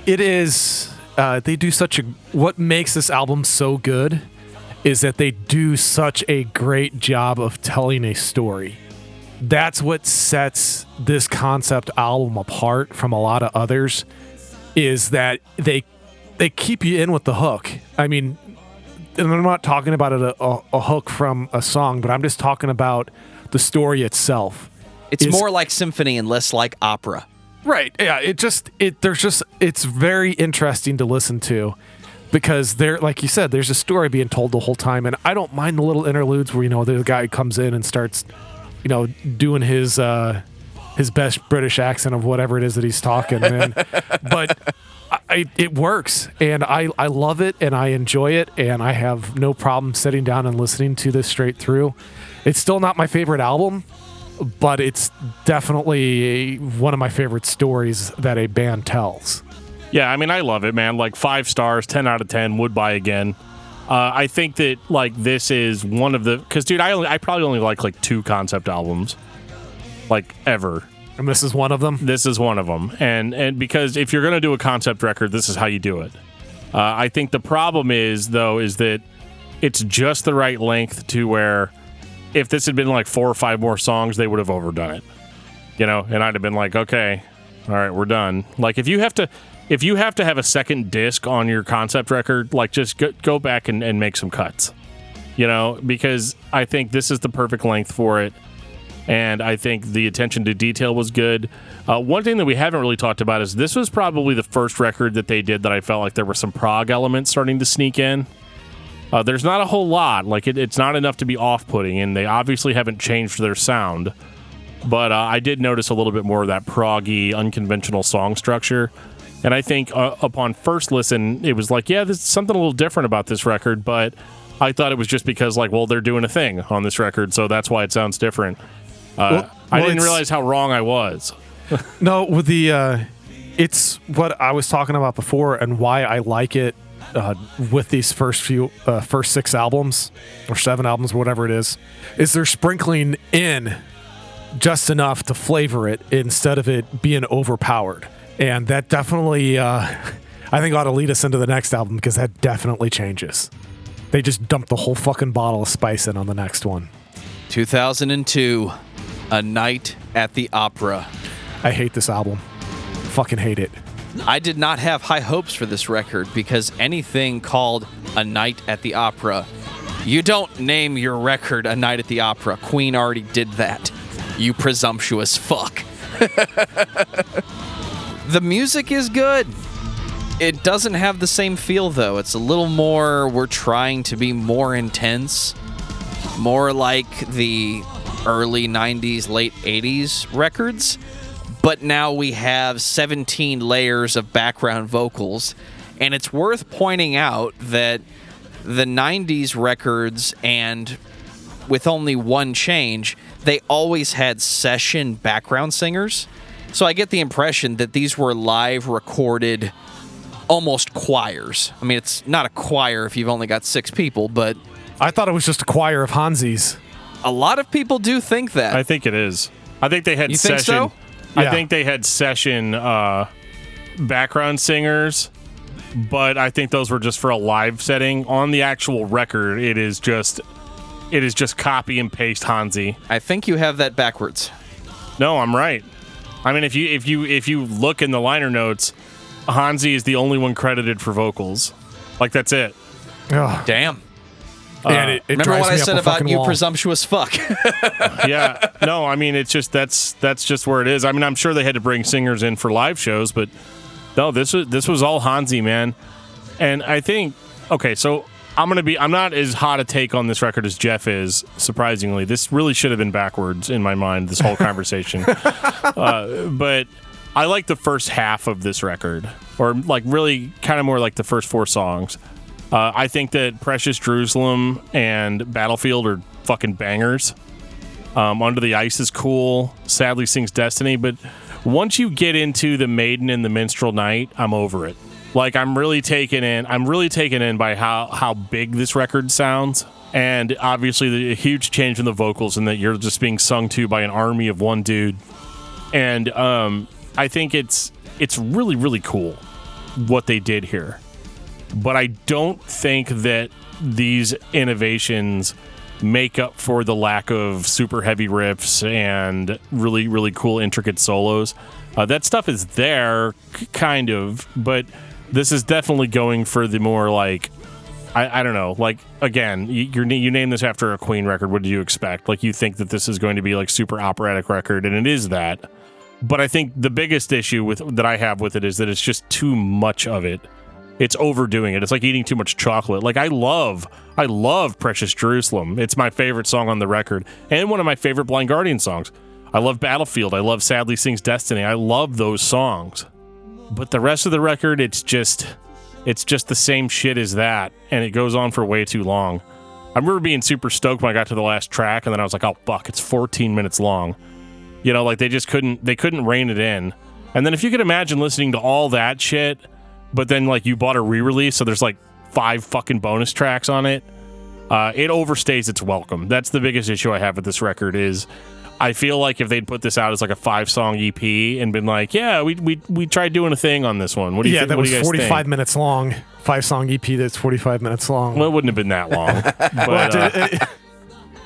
It is... they do such a... What makes this album so good is that they do such a great job of telling a story. That's what sets this concept album apart from a lot of others, is that they keep you in with the hook. I mean, and I'm not talking about a hook from a song, but I'm just talking about the story itself. It's more like symphony and less like opera. Right. Yeah. It's very interesting to listen to because like you said, there's a story being told the whole time. And I don't mind the little interludes where, the guy comes in and starts, doing his best British accent of whatever it is that he's talking. But it works, and I love it, and I enjoy it, and I have no problem sitting down and listening to this straight through. It's still not my favorite album, but it's definitely one of my favorite stories that a band tells. Yeah, I mean, I love it, man. Like 5 stars, 10 out of 10, would buy again. I think that this is one of the, because dude, I probably only like 2 concept albums, ever. And this is one of them? This is one of them. And because if you're going to do a concept record, this is how you do it. I think the problem is that it's just the right length to where if this had been 4 or 5 more songs, they would have overdone it. And I'd have been like, okay, all right, we're done. If you have to have a second disc on your concept record, just go back and make some cuts. Because I think this is the perfect length for it. and I think the attention to detail was good. One thing that we haven't really talked about is this was probably the first record that they did that I felt like there were some prog elements starting to sneak in. There's not a whole lot. Like, it's not enough to be off-putting, and they obviously haven't changed their sound. But I did notice a little bit more of that proggy, unconventional song structure. And I think upon first listen, it was like, yeah, there's something a little different about this record, but I thought it was just because, like, well, they're doing a thing on this record, so that's why it sounds different. I didn't realize how wrong I was. No, with the it's what I was talking about before, and why I like it with these first 6 albums or 7 albums, whatever it is they're sprinkling in just enough to flavor it instead of it being overpowered. And that definitely, I think, ought to lead us into the next album, because that definitely changes. They just dumped the whole fucking bottle of spice in on the next one. 2002, A Night at the Opera. I hate this album. Fucking hate it. I did not have high hopes for this record, because anything called A Night at the Opera, you don't name your record A Night at the Opera. Queen already did that. You presumptuous fuck. The music is good. It doesn't have the same feel, though. It's a little more, we're trying to be more intense, more like the early 90s, late 80s records. But now we have 17 layers of background vocals. And it's worth pointing out that the 90s records, and with only one change, they always had session background singers. So I get the impression that these were live recorded, almost choirs. I mean, it's not a choir if you've only got 6 people, but I thought it was just a choir of Hansis. a lot of people do think that. I think it is. I think they had You session. think so? I Yeah. think they had session background singers, but I think those were just for a live setting. On the actual record, it is just copy and paste Hansi. I think you have that backwards. No, I'm right. I mean, if you look in the liner notes, Hansi is the only one credited for vocals. Like, that's it. Ugh. Damn. And it Remember drives what I me up said a about fucking you wall. presumptuous fuck? Yeah. No, I mean, it's just that's just where it is. I mean, I'm sure they had to bring singers in for live shows, but no, this was all Hansi, man. And I think, okay, so I'm not as hot a take on this record as Geoff is, surprisingly. This really should have been backwards in my mind, this whole conversation. But I like the first half of this record, or like really kind of more like the first 4 songs. I think that Precious Jerusalem and Battlefield are fucking bangers. Under the Ice is cool. Sadly Sings Destiny. But once you get into The Maiden and The Minstrel Night, I'm over it. Like, I'm really taken in by how big this record sounds. And obviously the huge change in the vocals, and that you're just being sung to by an army of one dude. And I think it's really, really cool what they did here. But I don't think that these innovations make up for the lack of super heavy riffs and really, really cool, intricate solos. That stuff is there, kind of, but this is definitely going for the more, like, I don't know, like, again, you name this after a Queen record, what do you expect? Like, you think that this is going to be, like, super operatic record, and it is that. But I think the biggest issue that I have with it is that it's just too much of it. It's overdoing it. It's like eating too much chocolate. Like, I love Precious Jerusalem. It's my favorite song on the record, and one of my favorite Blind Guardian songs. I love Battlefield. I love Sadly Sings Destiny. I love those songs. But the rest of the record, it's just the same shit as that, and it goes on for way too long. I remember being super stoked when I got to the last track, and then I was like, oh fuck, it's 14 minutes long. You know, like, they couldn't rein it in. And then if you could imagine listening to all that shit, but then, like, you bought a re-release, so there's, like, 5 fucking bonus tracks on it. It overstays its welcome. That's the biggest issue I have with this record is I feel like if they'd put this out as, like, a 5-song EP and been like, yeah, we tried doing a thing on this one. What do you think? That What was do you guys 45 think? minutes long. 5-song EP that's 45 minutes long. Well, it wouldn't have been that long. But,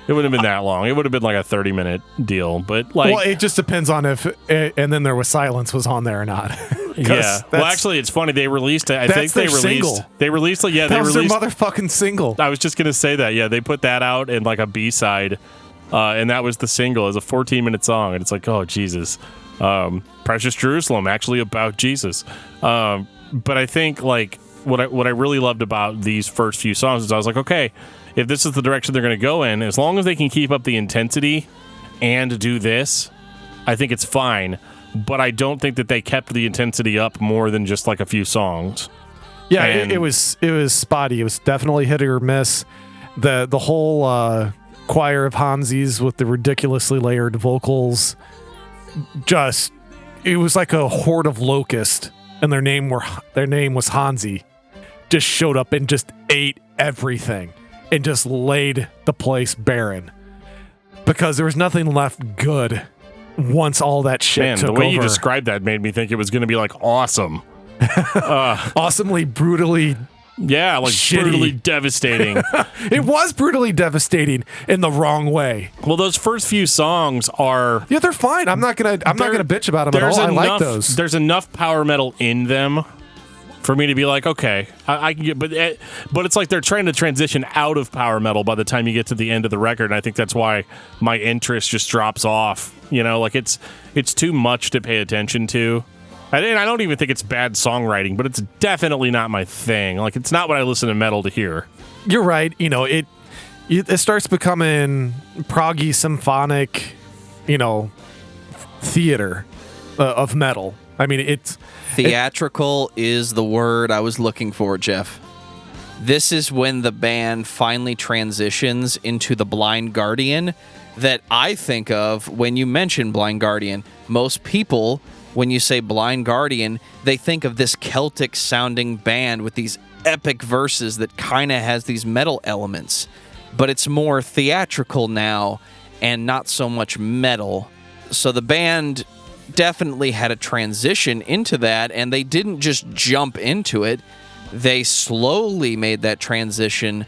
it wouldn't have been that long. It would have been like a 30-minute deal. But, like, well, it just depends on if And Then There Was Silence was on there or not. yeah. Well, actually, it's funny. They released it. I think they released. Single. They released it. Yeah, That they was released. their motherfucking single. I was just gonna say that. Yeah, they put that out in like a B-side and that was the single. It was a 14-minute song, and it's like, oh Jesus, Precious Jerusalem, actually about Jesus. But I think like what I really loved about these first few songs is I was like, okay, if this is the direction they're going to go in, as long as they can keep up the intensity and do this, I think it's fine. But I don't think that they kept the intensity up more than just like a few songs. Yeah, it was spotty. It was definitely hit or miss. The whole choir of Hansis with the ridiculously layered vocals, just it was like a horde of locusts, and their name was Hansi. Just showed up and just ate everything and just laid the place barren because there was nothing left good once all that shit took over. The way you described that made me think it was going to be like awesome. Awesomely, brutally, yeah, like shitty. Brutally devastating. It was brutally devastating in the wrong way. Well, those first few songs are they're fine. I'm not gonna bitch about them at all. I like those. There's enough power metal in them for me to be like, okay, I can get, but it's like they're trying to transition out of power metal by the time you get to the end of the record, and I think that's why my interest just drops off. You know, like it's too much to pay attention to. I don't even think it's bad songwriting, but it's definitely not my thing. Like, it's not what I listen to metal to hear. You're right. You know, it starts becoming proggy symphonic, theater of metal. I mean, it's theatrical is the word I was looking for, Geoff. This is when the band finally transitions into the Blind Guardian that I think of when you mention Blind Guardian. Most people, when you say Blind Guardian, they think of this Celtic-sounding band with these epic verses that kind of has these metal elements. But it's more theatrical now and not so much metal. So the band definitely had a transition into that, and they didn't just jump into it. They slowly made that transition,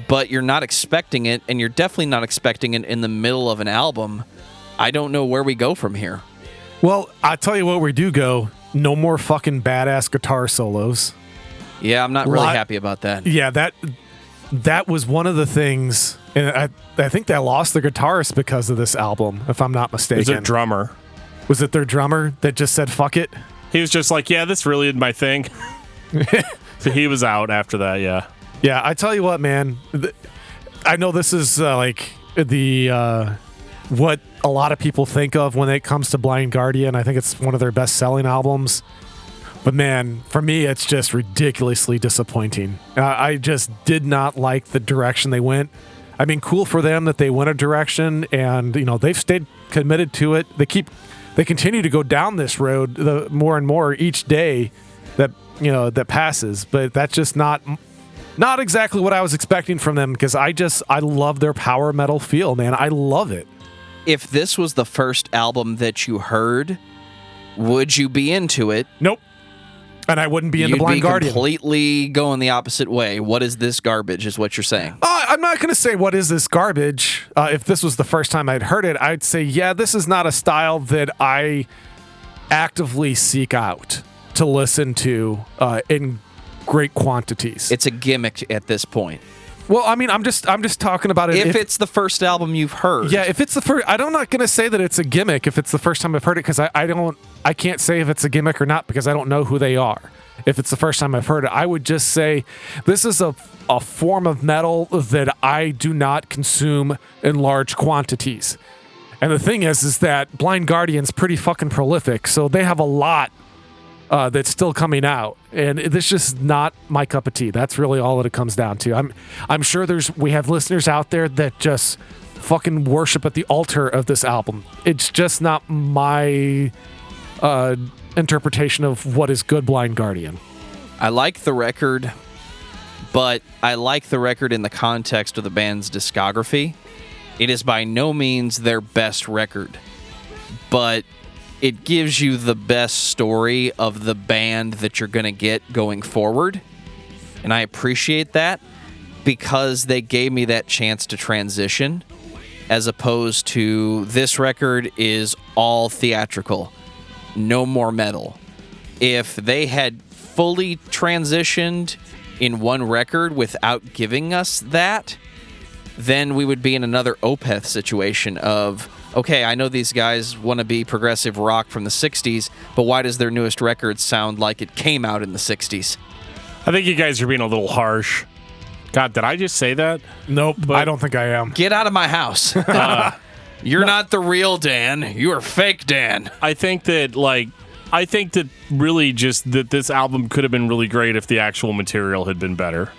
but you're not expecting it, and you're definitely not expecting it in the middle of an album. I don't know where we go from here. Well, I'll tell you what we do go. No more fucking badass guitar solos. Yeah, I'm not really happy about that. Yeah, that was one of the things, and I think they lost their guitarist because of this album, if I'm not mistaken. It was their drummer. Was it their drummer that just said, fuck it? He was just like, yeah, this really isn't my thing. So he was out after that, yeah. Yeah, I tell you what, man. I know this is like the what a lot of people think of when it comes to Blind Guardian. I think it's one of their best-selling albums. But man, for me, it's just ridiculously disappointing. I just did not like the direction they went. I mean, cool for them that they went a direction, and they've stayed committed to it. They continue to go down this road more and more each day that passes. But that's just not exactly what I was expecting from them, because I love their power metal feel, man. I love it. If this was the first album that you heard, would you be into it? Nope. And I wouldn't be into Blind Guardian. You'd be completely going the opposite way. What is this garbage, is what you're saying. I'm not going to say what is this garbage. If this was the first time I'd heard it, I'd say, yeah, this is not a style that I actively seek out to listen to in great quantities. It's a gimmick at this point. Well, I mean, I'm just talking about it. If it's the first album you've heard. Yeah, if it's the first, I'm not going to say that it's a gimmick if it's the first time I've heard it, because I can't say if it's a gimmick or not, because I don't know who they are. If it's the first time I've heard it, I would just say this is a form of metal that I do not consume in large quantities. And the thing is that Blind Guardian's pretty fucking prolific, so they have a lot that's still coming out, and this is just not my cup of tea. That's really all that it comes down to. I'm sure we have listeners out there that just fucking worship at the altar of this album. It's just not my interpretation of what is good Blind Guardian. I like the record, but I like the record in the context of the band's discography. It is by no means their best record, but it gives you the best story of the band that you're going to get going forward. And I appreciate that, because they gave me that chance to transition, as opposed to this record is all theatrical, no more metal. If they had fully transitioned in one record without giving us that, then we would be in another Opeth situation of, okay, I know these guys want to be progressive rock from the 60s, but why does their newest record sound like it came out in the 60s? I think you guys are being a little harsh. God, did I just say that? Nope, I don't think I am. Get out of my house. You're not the real Dan. You are fake Dan. I think that really just that this album could have been really great if the actual material had been better.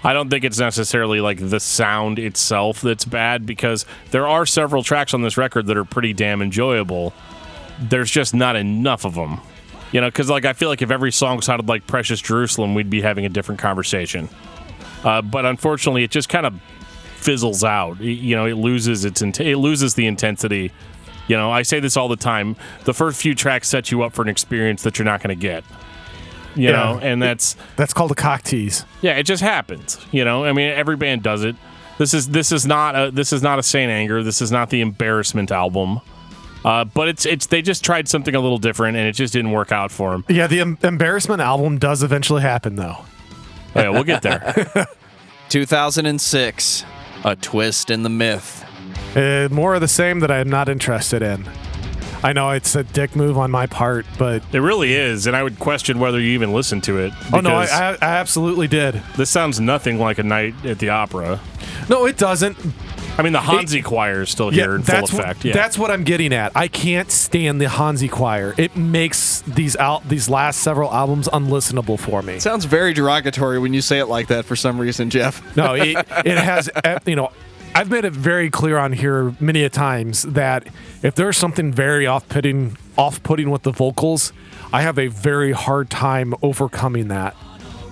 I don't think it's necessarily like the sound itself that's bad, because there are several tracks on this record that are pretty damn enjoyable. There's just not enough of them. You know, because like I feel like if every song sounded like Precious Jerusalem, we'd be having a different conversation. But unfortunately, it just kind of fizzles out. You know, it loses the intensity. You know, I say this all the time. The first few tracks set you up for an experience that you're not going to get. You know, and that's called a cock tease. Yeah, it just happens. You know, I mean, every band does it. This is not a Saint Anger. This is not the Embarrassment album. But it's they just tried something a little different, and it just didn't work out for them. Yeah, the Embarrassment album does eventually happen, though. Oh, yeah, we'll get there. 2006, A Twist in the Myth. More of the same that I'm not interested in. I know it's a dick move on my part, but... It really is, and I would question whether you even listened to it. Oh, no, I absolutely did. This sounds nothing like A Night at the Opera. No, it doesn't. I mean, the Hansi choir is still here in full effect. That's what I'm getting at. I can't stand the Hansi choir. It makes these last several albums unlistenable for me. It sounds very derogatory when you say it like that for some reason, Geoff. No, it has, you know... I've made it very clear on here many a times that if there's something very off-putting with the vocals, I have a very hard time overcoming that.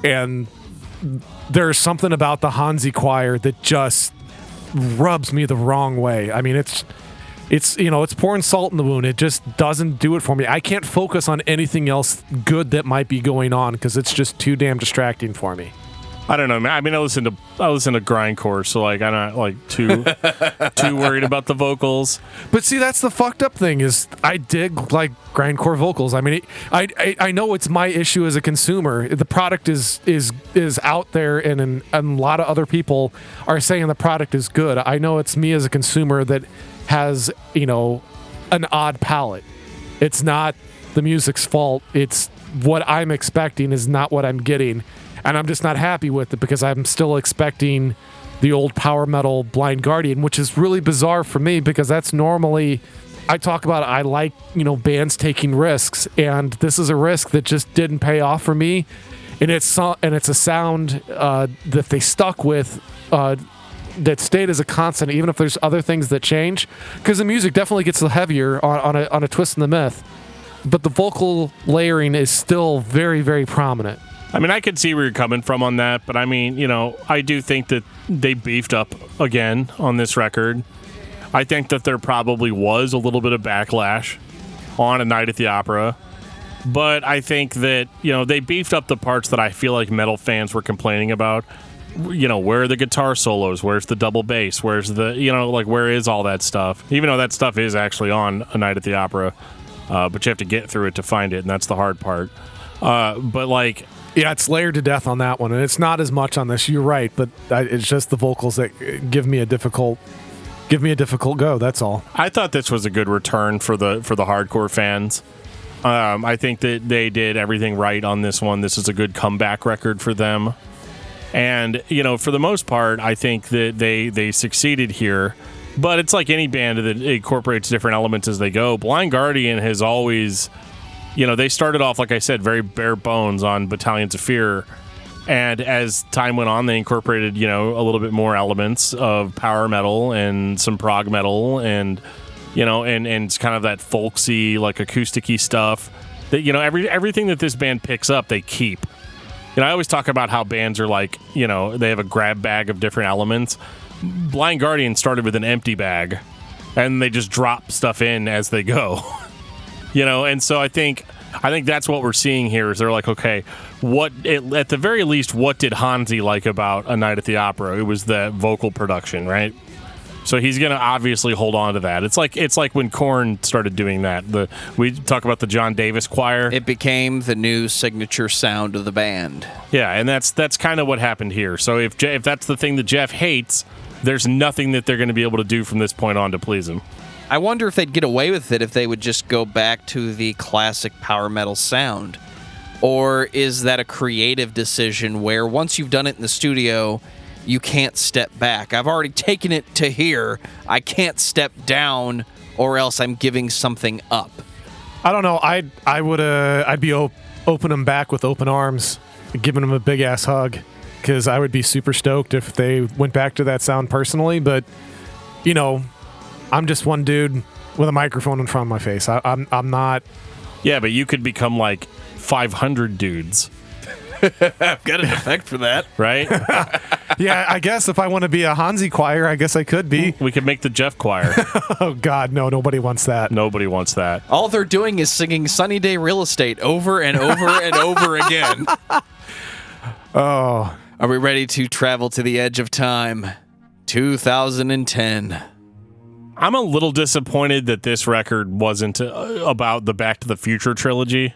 And there's something about the Hansi choir that just rubs me the wrong way. I mean, it's you know, it's pouring salt in the wound. It just doesn't do it for me. I can't focus on anything else good that might be going on because it's just too damn distracting for me. I don't know, man. I mean, I listen to grindcore, so like I'm not like too worried about the vocals. But see, that's the fucked up thing is I dig like grindcore vocals. I mean, I know it's my issue as a consumer. The product is out there, and a lot of other people are saying the product is good. I know it's me as a consumer that has, you know, an odd palate. It's not the music's fault. It's what I'm expecting is not what I'm getting. And I'm just not happy with it because I'm still expecting the old power metal Blind Guardian, which is really bizarre for me because that's normally, I talk about, I like, you know, bands taking risks, and this is a risk that just didn't pay off for me. And it's a sound that they stuck with that stayed as a constant, even if there's other things that change, because the music definitely gets heavier on a Twist in the Myth, but the vocal layering is still very, very prominent. I mean, I could see where you're coming from on that, but I mean, you know, I do think that they beefed up again on this record. I think that there probably was a little bit of backlash on A Night at the Opera, but I think that, you know, they beefed up the parts that I feel like metal fans were complaining about. You know, where are the guitar solos? Where's the double bass? Where's the, you know, like, where is all that stuff? Even though that stuff is actually on A Night at the Opera, but you have to get through it to find it, and that's the hard part. But, like... Yeah, it's layered to death on that one, and it's not as much on this. You're right, but it's just the vocals that give me a difficult go. That's all. I thought this was a good return for the hardcore fans. I think that they did everything right on this one. This is a good comeback record for them, and you know, for the most part, I think that they succeeded here. But it's like any band that incorporates different elements as they go. Blind Guardian has always. You know, they started off, like I said, very bare bones on Battalions of Fear. And as time went on, they incorporated, you know, a little bit more elements of power metal and some prog metal and, you know, and it's kind of that folksy, like acoustic-y stuff. That, you know, everything that this band picks up, they keep. You know, I always talk about how bands are like, you know, they have a grab bag of different elements. Blind Guardian started with an empty bag, and they just drop stuff in as they go. You know, and so I think that's what we're seeing here is they're like, okay, at the very least, what did Hansi like about A Night at the Opera? It was the vocal production, right? So he's going to obviously hold on to that. It's like when Korn started doing that. We talk about the John Davis choir. It became the new signature sound of the band. Yeah, and that's kind of what happened here. So if that's the thing that Geoff hates, there's nothing that they're going to be able to do from this point on to please him. I wonder if they'd get away with it if they would just go back to the classic power metal sound. Or is that a creative decision where once you've done it in the studio, you can't step back? I've already taken it to here. I can't step down, or else I'm giving something up. I don't know. I'd be open them back with open arms, giving them a big ass hug, because I would be super stoked if they went back to that sound personally. But you know, I'm just one dude with a microphone in front of my face. I'm not. Yeah, but you could become like 500 dudes. I've got an effect for that. Right? Yeah, I guess if I want to be a Hansi choir, I guess I could be. We could make the Geoff choir. Oh, God, no, nobody wants that. Nobody wants that. All they're doing is singing Sunny Day Real Estate over and over and over again. Oh. Are we ready to travel to the edge of time? 2010. I'm a little disappointed that this record wasn't about the Back to the Future trilogy,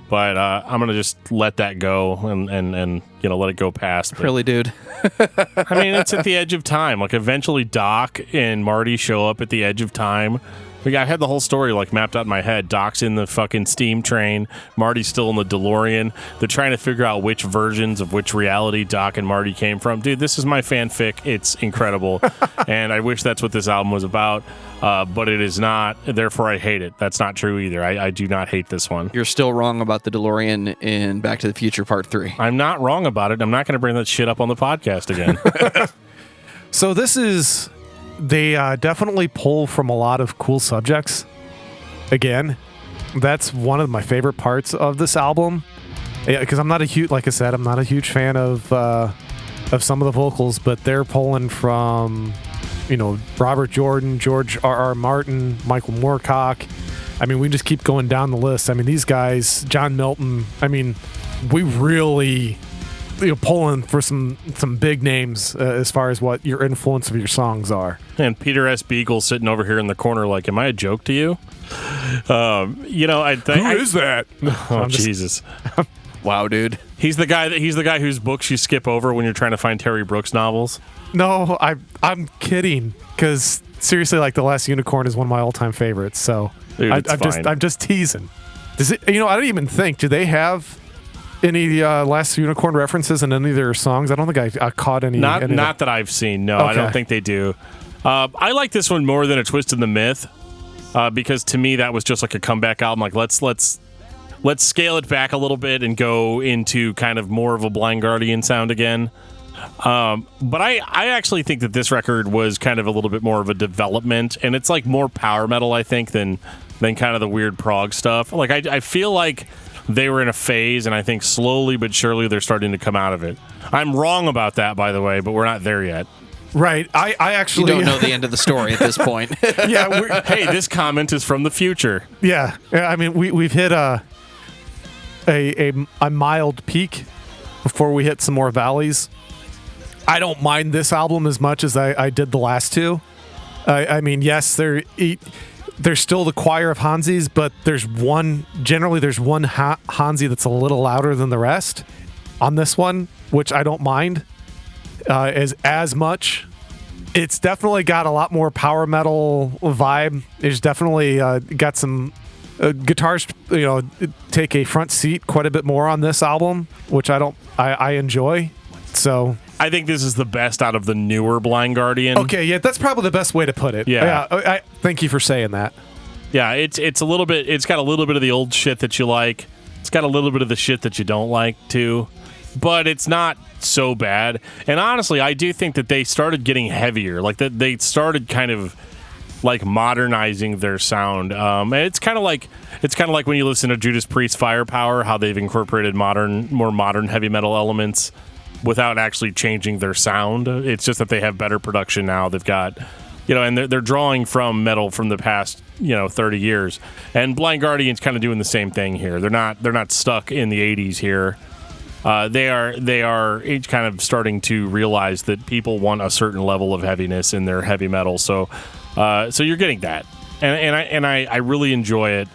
but I'm going to just let that go and let it go past. But, Really, dude? I mean, it's at the edge of time. Like, eventually Doc and Marty show up at the edge of time. Like, I had the whole story like mapped out in my head. Doc's in the fucking steam train. Marty's still in the DeLorean. They're trying to figure out which versions of which reality Doc and Marty came from. Dude, this is my fanfic. It's incredible. And I wish that's what this album was about. But it is not. Therefore, I hate it. That's not true either. I do not hate this one. You're still wrong about the DeLorean in Back to the Future Part 3. I'm not wrong about it. I'm not going to bring that shit up on the podcast again. So this is... They definitely pull from a lot of cool subjects. Again, that's one of my favorite parts of this album. Because I'm not a huge, like I said, I'm not a huge fan of some of the vocals, but they're pulling from, Robert Jordan, George R.R. Martin, Michael Moorcock. I mean, we just keep going down the list. I mean, these guys, John Milton. I mean, we really. Pulling for some big names as far as what your influence of your songs are. And Peter S. Beagle sitting over here in the corner like, am I a joke to you? I think... Who is that? Oh, Jesus. Wow, dude. He's the guy whose books you skip over when you're trying to find Terry Brooks novels. No, I'm kidding. Because seriously, like The Last Unicorn is one of my all-time favorites. So Dude, I'm just teasing. Does it? I don't even think. Do they have any Last Unicorn references in any of their songs? I don't think I caught any. Not that I've seen. No, okay. I don't think they do. I like this one more than A Twist in the Myth because to me that was just like a comeback album. Like let's scale it back a little bit and go into kind of more of a Blind Guardian sound again. But I actually think that this record was kind of a little bit more of a development, and it's like more power metal, I think, than kind of the weird prog stuff. Like I feel like they were in a phase, and I think slowly but surely they're starting to come out of it. I'm wrong about that, by the way, but we're not there yet. Right. I actually... You don't know the end of the story at this point. Yeah. Hey, this comment is from the future. Yeah. I mean, we've hit a mild peak before we hit some more valleys. I don't mind this album as much as I did the last two. I mean, yes, there's still the choir of Hansis, but there's one Hansi that's a little louder than the rest on this one, which I don't mind as much. It's definitely got a lot more power metal vibe. It's definitely got some guitars, take a front seat quite a bit more on this album, which I enjoy. So I think this is the best out of the newer Blind Guardian. Okay, yeah, that's probably the best way to put it. Yeah. I thank you for saying that. Yeah, it's a little bit. It's got a little bit of the old shit that you like. It's got a little bit of the shit that you don't like too, but it's not so bad. And honestly, I do think that they started getting heavier. Like that, they started kind of like modernizing their sound. And it's kind of like when you listen to Judas Priest Firepower, how they've incorporated more modern heavy metal elements without actually changing their sound. It's just that they have better production now. They've got, and they're drawing from metal from the past, 30 years. And Blind Guardian's kind of doing the same thing here. They're not stuck in the 80s here. They are each kind of starting to realize that people want a certain level of heaviness in their heavy metal. So you're getting that, and I really enjoy it.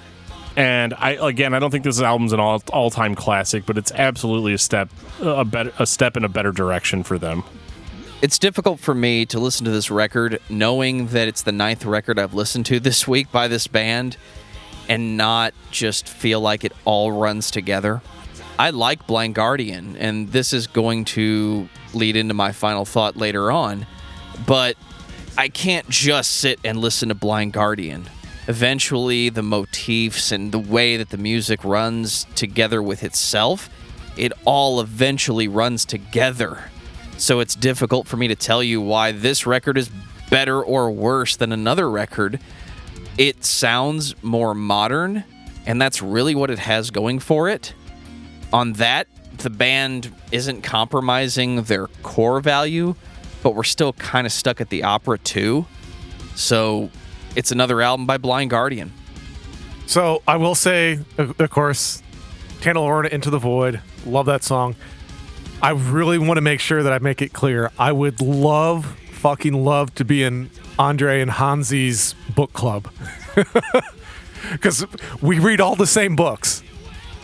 And I don't think this album's an all-time classic, but it's absolutely a step in a better direction for them. It's difficult for me to listen to this record knowing that it's the 9th record I've listened to this week by this band and not just feel like it all runs together. I like Blind Guardian, and this is going to lead into my final thought later on, but I can't just sit and listen to Blind Guardian. Eventually, the motifs and the way that the music runs together with itself, it all eventually runs together. So it's difficult for me to tell you why this record is better or worse than another record. It sounds more modern, and that's really what it has going for it. On that, the band isn't compromising their core value, but we're still kind of stuck at the opera too. So it's another album by Blind Guardian. So I will say, of course, Channel Lorna, Into the Void. Love that song. I really want to make sure that I make it clear. I would fucking love to be in Andre and Hansi's book club. Because we read all the same books.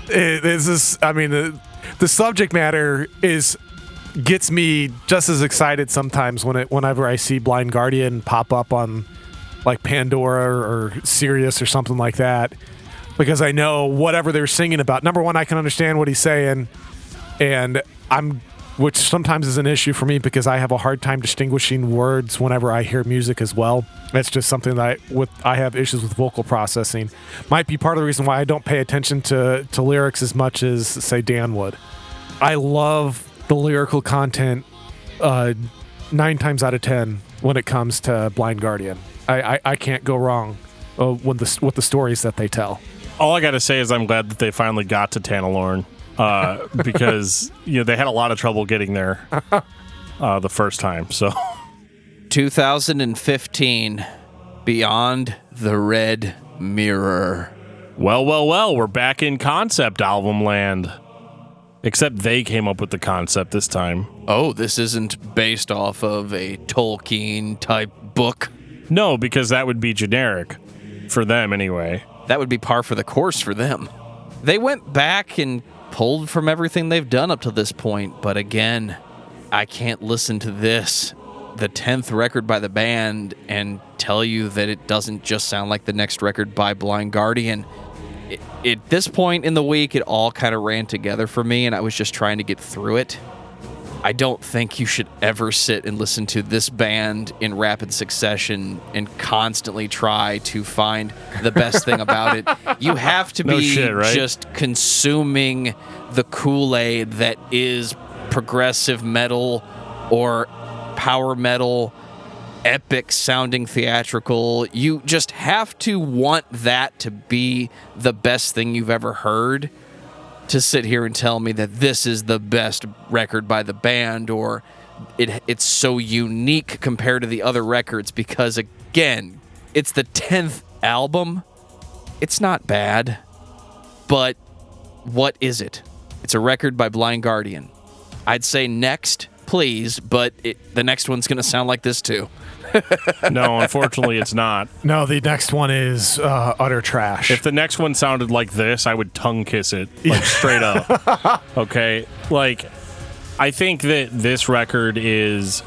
The subject matter gets me just as excited sometimes whenever I see Blind Guardian pop up on like Pandora or Sirius or something like that. Because I know whatever they're singing about. Number one, I can understand what he's saying. And which sometimes is an issue for me because I have a hard time distinguishing words whenever I hear music as well. That's just something that I have issues with vocal processing. Might be part of the reason why I don't pay attention to lyrics as much as, say, Dan would. I love the lyrical content 9 times out of 10 when it comes to Blind Guardian. I can't go wrong with the stories that they tell. All I got to say is I'm glad that they finally got to Tanalorn. Because they had a lot of trouble getting there the first time. So 2015, Beyond the Red Mirror. Well, we're back in concept album land. Except they came up with the concept this time. Oh, this isn't based off of a Tolkien type book? No, because that would be generic for them anyway. That would be par for the course for them. They went back and pulled from everything they've done up to this point, but again, I can't listen to this, the 10th record by the band, and tell you that it doesn't just sound like the next record by Blind Guardian. At this point in the week, it all kind of ran together for me, and I was just trying to get through it. I don't think you should ever sit and listen to this band in rapid succession and constantly try to find the best thing about it. You have to be just consuming the Kool-Aid that is progressive metal or power metal, epic sounding theatrical. You just have to want that to be the best thing you've ever heard to sit here and tell me that this is the best record by the band or it's so unique compared to the other records because, again, it's the 10th album. It's not bad, but what is it? It's a record by Blind Guardian. I'd say next, please, but the next one's going to sound like this too. No, unfortunately, it's not. No, the next one is utter trash. If the next one sounded like this, I would tongue kiss it, straight up. Okay? I think that this record is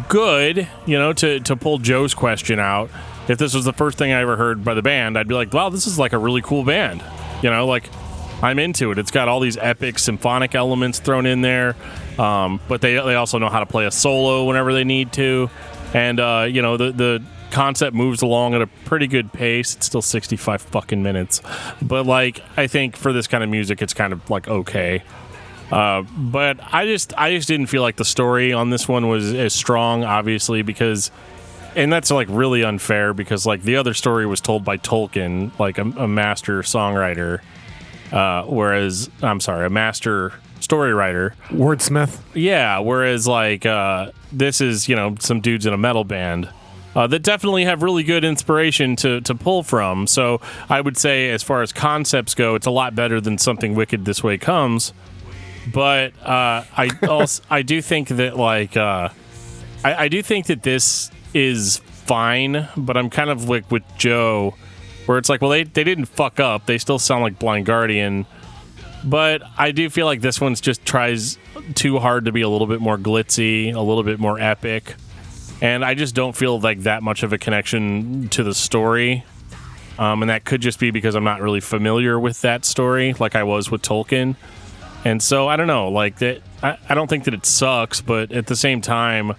good, to pull Joe's question out. If this was the first thing I ever heard by the band, I'd be like, wow, this is like a really cool band. I'm into it. It's got all these epic symphonic elements thrown in there, but they also know how to play a solo whenever they need to. And, the concept moves along at a pretty good pace. It's still 65 fucking minutes. But, I think for this kind of music, it's kind of, okay. But I just didn't feel like the story on this one was as strong, obviously, because... And that's, really unfair because, the other story was told by Tolkien, a master songwriter, a master... story writer, wordsmith. Yeah, whereas this is some dudes in a metal band that definitely have really good inspiration to pull from. So I would say as far as concepts go, it's a lot better than Something Wicked This Way Comes. But I do think that I do think that this is fine. But I'm kind of with Joe, where it's they didn't fuck up. They still sound like Blind Guardian. But I do feel like this one's just tries too hard to be a little bit more glitzy, a little bit more epic. And I just don't feel like that much of a connection to the story. And that could just be because I'm not really familiar with that story like I was with Tolkien. And so, I don't know, like that. I don't think that it sucks, but at the same time,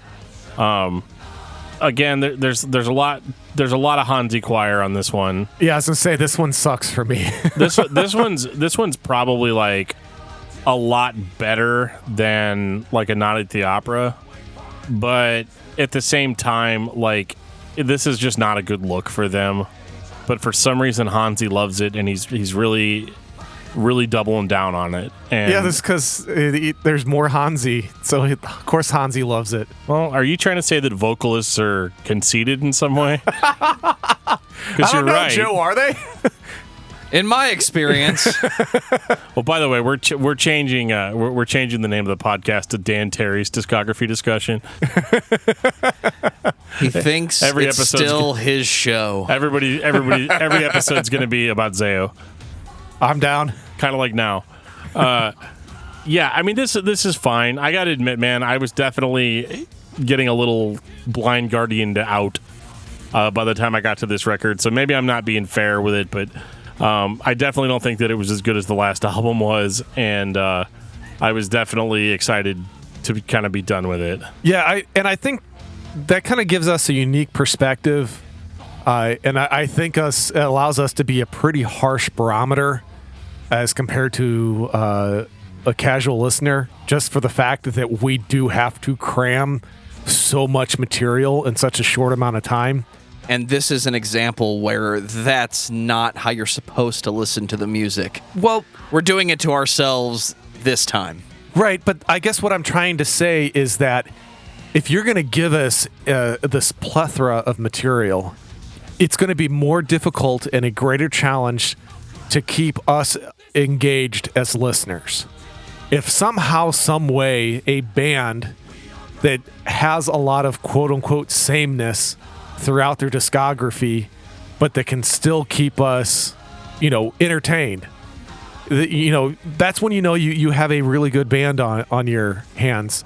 again, there's a lot of Hansi choir on this one. Yeah, I was gonna say this one sucks for me. this one's probably like a lot better than like a Night at the Opera, but at the same time, like this is just not a good look for them. But for some reason, Hansi loves it, and he's really doubling down on it. And yeah, that's because there's more Hansi, so of course Hansi loves it. well, are you trying to say that vocalists are conceited in some way? I Because you're don't know, right. Joe, are they? In my experience, Well, by the way, we're changing we're changing the name of the podcast to Dan Terry's Discography Discussion. he thinks Every it's episode's still his show. Every episode's going to be about Zeo. I'm down. Kind of like now. Yeah, I mean, this is fine. I got to admit, man, I was definitely getting a little Blind Guardian out by the time I got to this record. So maybe I'm not being fair with it, but I definitely don't think that it was as good as the last album was. And I was definitely excited to kind of be done with it. Yeah, I think that kind of gives us a unique perspective, and I think it allows us to be a pretty harsh barometer as compared to a casual listener, just for the fact that we do have to cram so much material in such a short amount of time. And this is an example where that's not how you're supposed to listen to the music. Well, We're doing it to ourselves this time. right, but I guess what I'm trying to say is that if you're going to give us this plethora of material, it's going to be more difficult and a greater challenge to keep us engaged as listeners. If somehow, some way, a band that has a lot of quote-unquote sameness throughout their discography, but that can still keep us, entertained, that's when you have a really good band on your hands.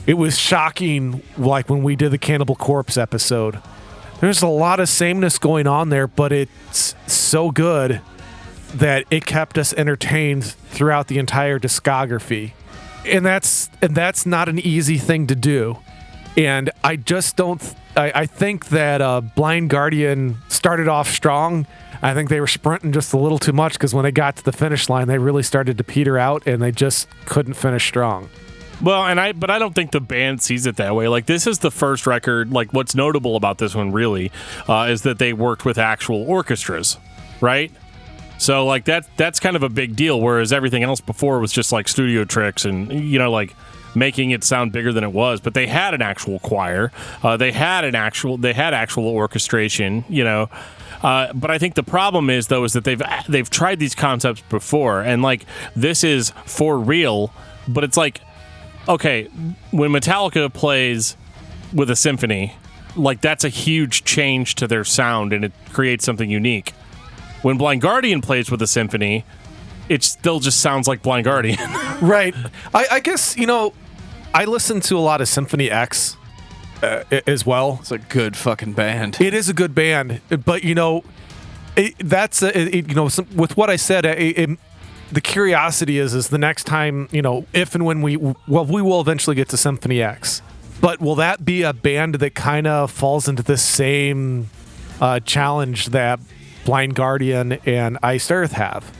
It was shocking, like when we did the Cannibal Corpse episode. There's a lot of sameness going on there, but it's so good that it kept us entertained throughout the entire discography. And that's not an easy thing to do. And I just don't... I think that Blind Guardian started off strong. I think they were sprinting just a little too much, because when they got to the finish line, they really started to peter out, and they just couldn't finish strong. Well, but I don't think the band sees it that way. Like, this is the first record. Like, what's notable about this one really is that they worked with actual orchestras, right? So, like, that's kind of a big deal. Whereas everything else before was just like studio tricks and like making it sound bigger than it was. But they had an actual choir. They had actual orchestration. But I think the problem is though is that they've tried these concepts before, and like this is for real. But it's like, okay, when Metallica plays with a symphony, like that's a huge change to their sound, and it creates something unique. When Blind Guardian plays with a symphony, it still just sounds like Blind Guardian. Right. I guess, I listen to a lot of Symphony X as well. It's a good fucking band. It is a good band, but with what I said, the curiosity is the next time, if and when we will eventually get to Symphony X, but will that be a band that kind of falls into the same challenge that Blind Guardian and Iced Earth have?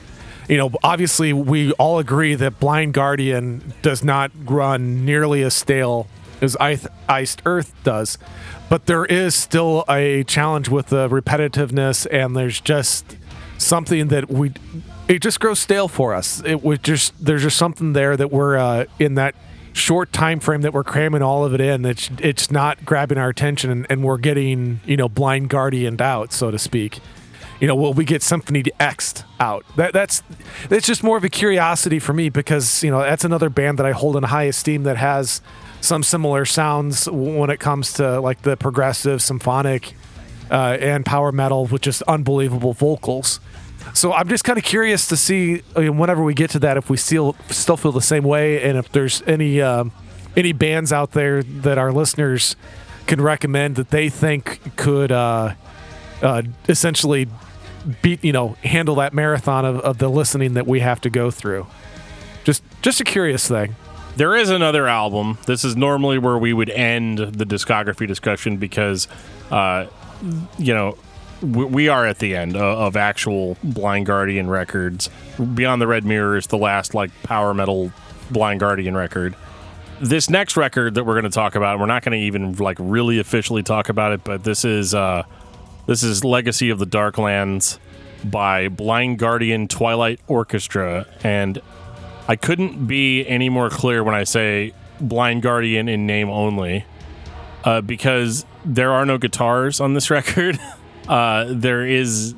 Obviously we all agree that Blind Guardian does not run nearly as stale as Iced Earth does, but there is still a challenge with the repetitiveness, and there's just something that it just grows stale for us. There's just something there that we're in that short time frame that we're cramming all of it in. It's not grabbing our attention, and we're getting Blind Guardianed out, so to speak. Will we get Symphony X'd out? That's just more of a curiosity for me, because that's another band that I hold in high esteem that has some similar sounds when it comes to like the progressive, symphonic, and power metal with just unbelievable vocals. So I'm just kind of curious to see whenever we get to that if we still feel the same way, and if there's any bands out there that our listeners can recommend that they think could essentially handle that marathon of the listening that we have to go through. Just a curious thing. There is another album. This is normally where we would end the discography discussion because, we are at the end of actual Blind Guardian records. Beyond the Red Mirror is the last power metal Blind Guardian record. This next record that we're going to talk about, we're not going to even really officially talk about it, but this is Legacy of the Darklands by Blind Guardian Twilight Orchestra, and I couldn't be any more clear when I say Blind Guardian in name only, because there are no guitars on this record. This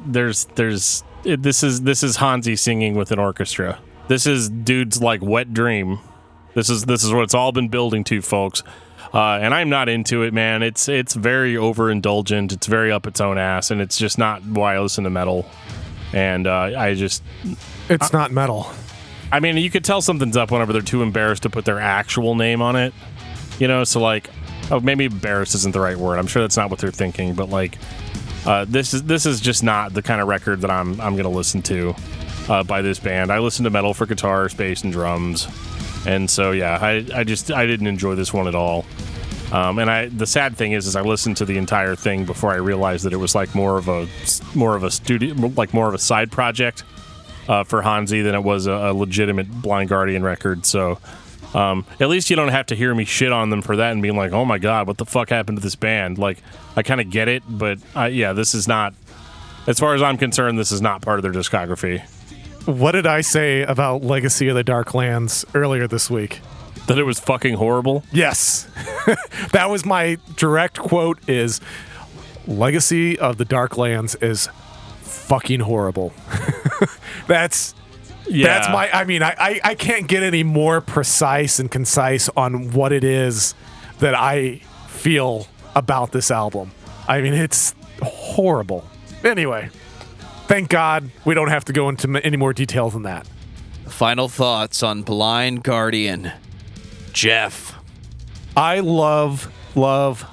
is Hansi singing with an orchestra. This is dude's wet dream. This is what it's all been building to, folks. And I'm not into it, man. It's very overindulgent. It's very up its own ass, and it's just not why I listen to metal. And it's not metal. I mean, you could tell something's up whenever they're too embarrassed to put their actual name on it. So maybe embarrassed isn't the right word. I'm sure that's not what they're thinking, but this is just not the kind of record that I'm gonna listen to by this band. I listen to metal for guitar, bass, and drums, and so yeah, I didn't enjoy this one at all. And the sad thing is I listened to the entire thing before I realized that it was more of a studio, more of a side project for Hansi than it was a legitimate Blind Guardian record. So at least you don't have to hear me shit on them for that and being oh my god, what the fuck happened to this band? I kind of get it, but this is not, as far as I'm concerned, this is not part of their discography. What did I say about Legacy of the Darklands earlier this week? That it was fucking horrible? Yes. That was my direct quote, is Legacy of the Darklands is fucking horrible. That's my, I can't get any more precise and concise on what it is that I feel about this album. It's horrible. Anyway, thank God we don't have to go into any more detail than that. Final thoughts on Blind Guardian. Geoff. I love Blind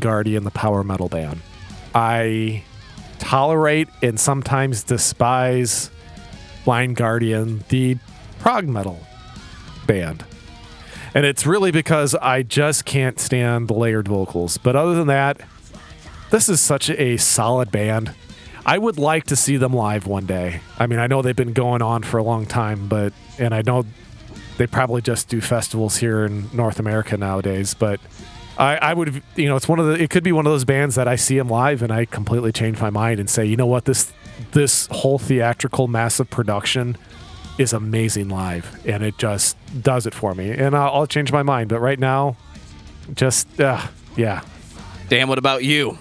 Guardian, the power metal band. I tolerate and sometimes despise Blind Guardian, the prog metal band. And it's really because I just can't stand the layered vocals. But other than that, this is such a solid band. I would like to see them live one day. I know they've been going on for a long time, and I know they probably just do festivals here in North America nowadays, but I would, it could be one of those bands that I see them live and I completely change my mind and say, you know what, this whole theatrical massive production is amazing live, and it just does it for me, and I'll change my mind. But right now, just yeah. Dan, what about you?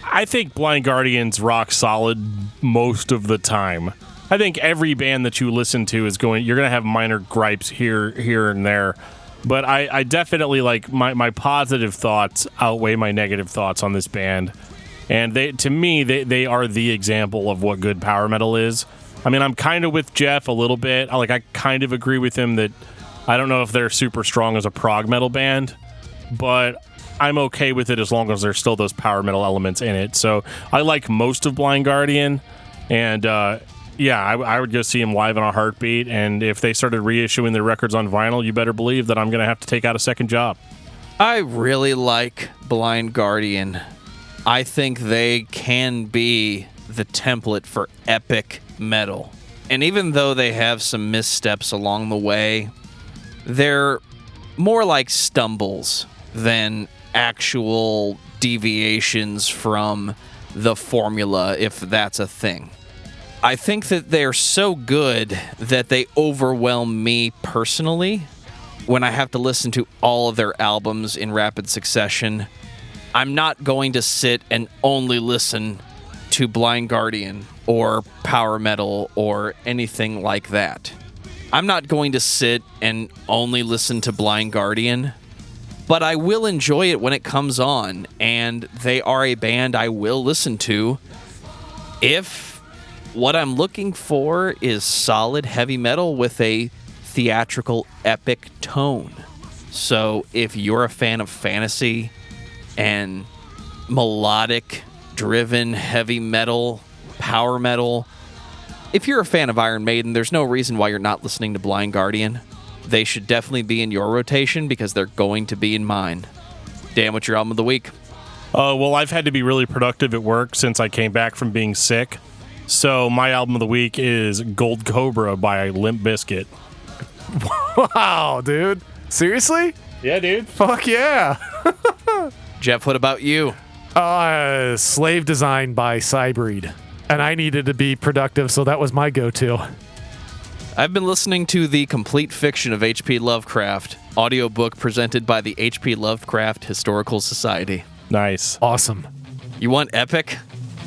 I think Blind Guardian's rock solid most of the time. I think every band that you listen to you're going to have minor gripes here and there. But I definitely my positive thoughts outweigh my negative thoughts on this band. And to me, they are the example of what good power metal is. I'm kind of with Geoff a little bit. I kind of agree with him that I don't know if they're super strong as a prog metal band, but I'm okay with it as long as there's still those power metal elements in it. So I like most of Blind Guardian, and I would go see them live in a heartbeat. And if they started reissuing their records on vinyl, you better believe that I'm going to have to take out a second job. I really like Blind Guardian. I think they can be the template for epic metal. And even though they have some missteps along the way, they're more like stumbles than actual deviations from the formula, if that's a thing. I think that they're so good that they overwhelm me personally. When I have to listen to all of their albums in rapid succession, I'm not going to sit and only listen to Blind Guardian or power metal or anything like that. I'm not going to sit and only listen to Blind Guardian, but I will enjoy it when it comes on, and they are a band I will listen to If what I'm looking for is solid heavy metal with a theatrical epic tone. So if you're a fan of fantasy and melodic driven heavy metal, power metal, if you're a fan of Iron Maiden, there's no reason why you're not listening to Blind Guardian. They should definitely be in your rotation because they're going to be in mine. Dan, what's your album of the week? Well, I've had to be really productive at work since I came back from being sick. So my album of the week is Gold Cobra by Limp Bizkit. Wow, dude. Seriously? Yeah, dude. Fuck yeah. Geoff, what about you? Slave Design by Sybreed. And I needed to be productive, so that was my go-to. I've been listening to The Complete Fiction of H.P. Lovecraft, audiobook presented by the H.P. Lovecraft Historical Society. Nice. Awesome. You want epic?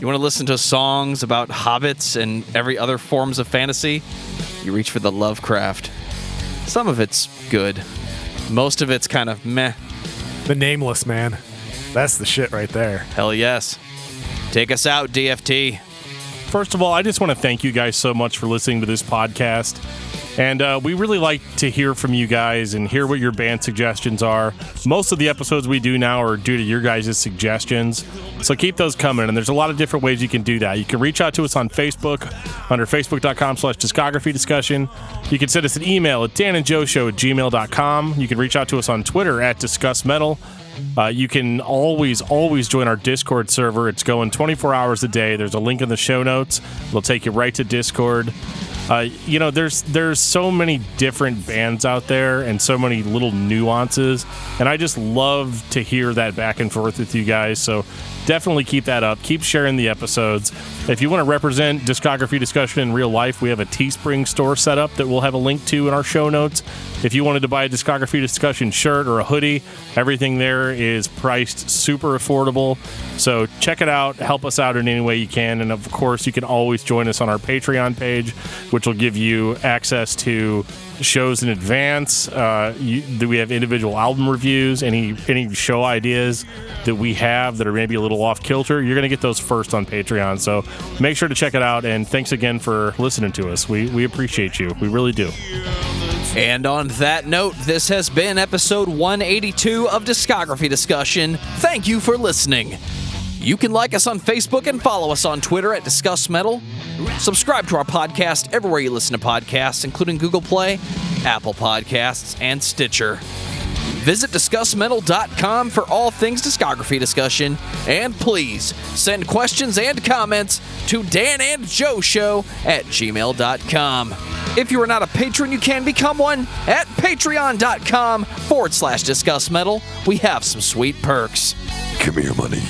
You want to listen to songs about hobbits and every other forms of fantasy? You reach for the Lovecraft. Some of it's good. Most of it's kind of meh. The Nameless, man. That's the shit right there. Hell yes. Take us out, DFT. First of all, I just want to thank you guys so much for listening to this podcast. And we really like to hear from you guys and hear what your band suggestions are. Most of the episodes we do now are due to your guys' suggestions. So keep those coming. And there's a lot of different ways you can do that. You can reach out to us on Facebook under facebook.com/discography discussion. You can send us an email at danandjoeshow@gmail.com. You can reach out to us on Twitter at discussmetal. You can always join our Discord server. It's going 24 hours a day. There's a link in the show notes. It'll take you right to Discord. There's so many different bands out there and so many little nuances, and I just love to hear that back and forth with you guys. So definitely keep that up. Keep sharing the episodes. If you want to represent Discography Discussion in real life, we have a Teespring store set up that we'll have a link to in our show notes. If you wanted to buy a Discography Discussion shirt or a hoodie, everything there is priced super affordable. So check it out. Help us out in any way you can. And of course, you can always join us on our Patreon page, which will give you access to shows in advance. We have individual album reviews, any show ideas that we have that are maybe a little off kilter. You're going to get those first on Patreon. So make sure to check it out. And thanks again for listening to us. We appreciate you. We really do. And on that note, this has been episode 182 of Discography Discussion. Thank you for listening. You can like us on Facebook and follow us on Twitter at discussmetal. Subscribe to our podcast everywhere you listen to podcasts, including Google Play, Apple Podcasts, and Stitcher. Visit discussmetal.com for all things discography discussion, and please send questions and comments to danandjoeshow@gmail.com. If you are not a patron, you can become one at patreon.com/discussmetal. We have some sweet perks. Give me your money.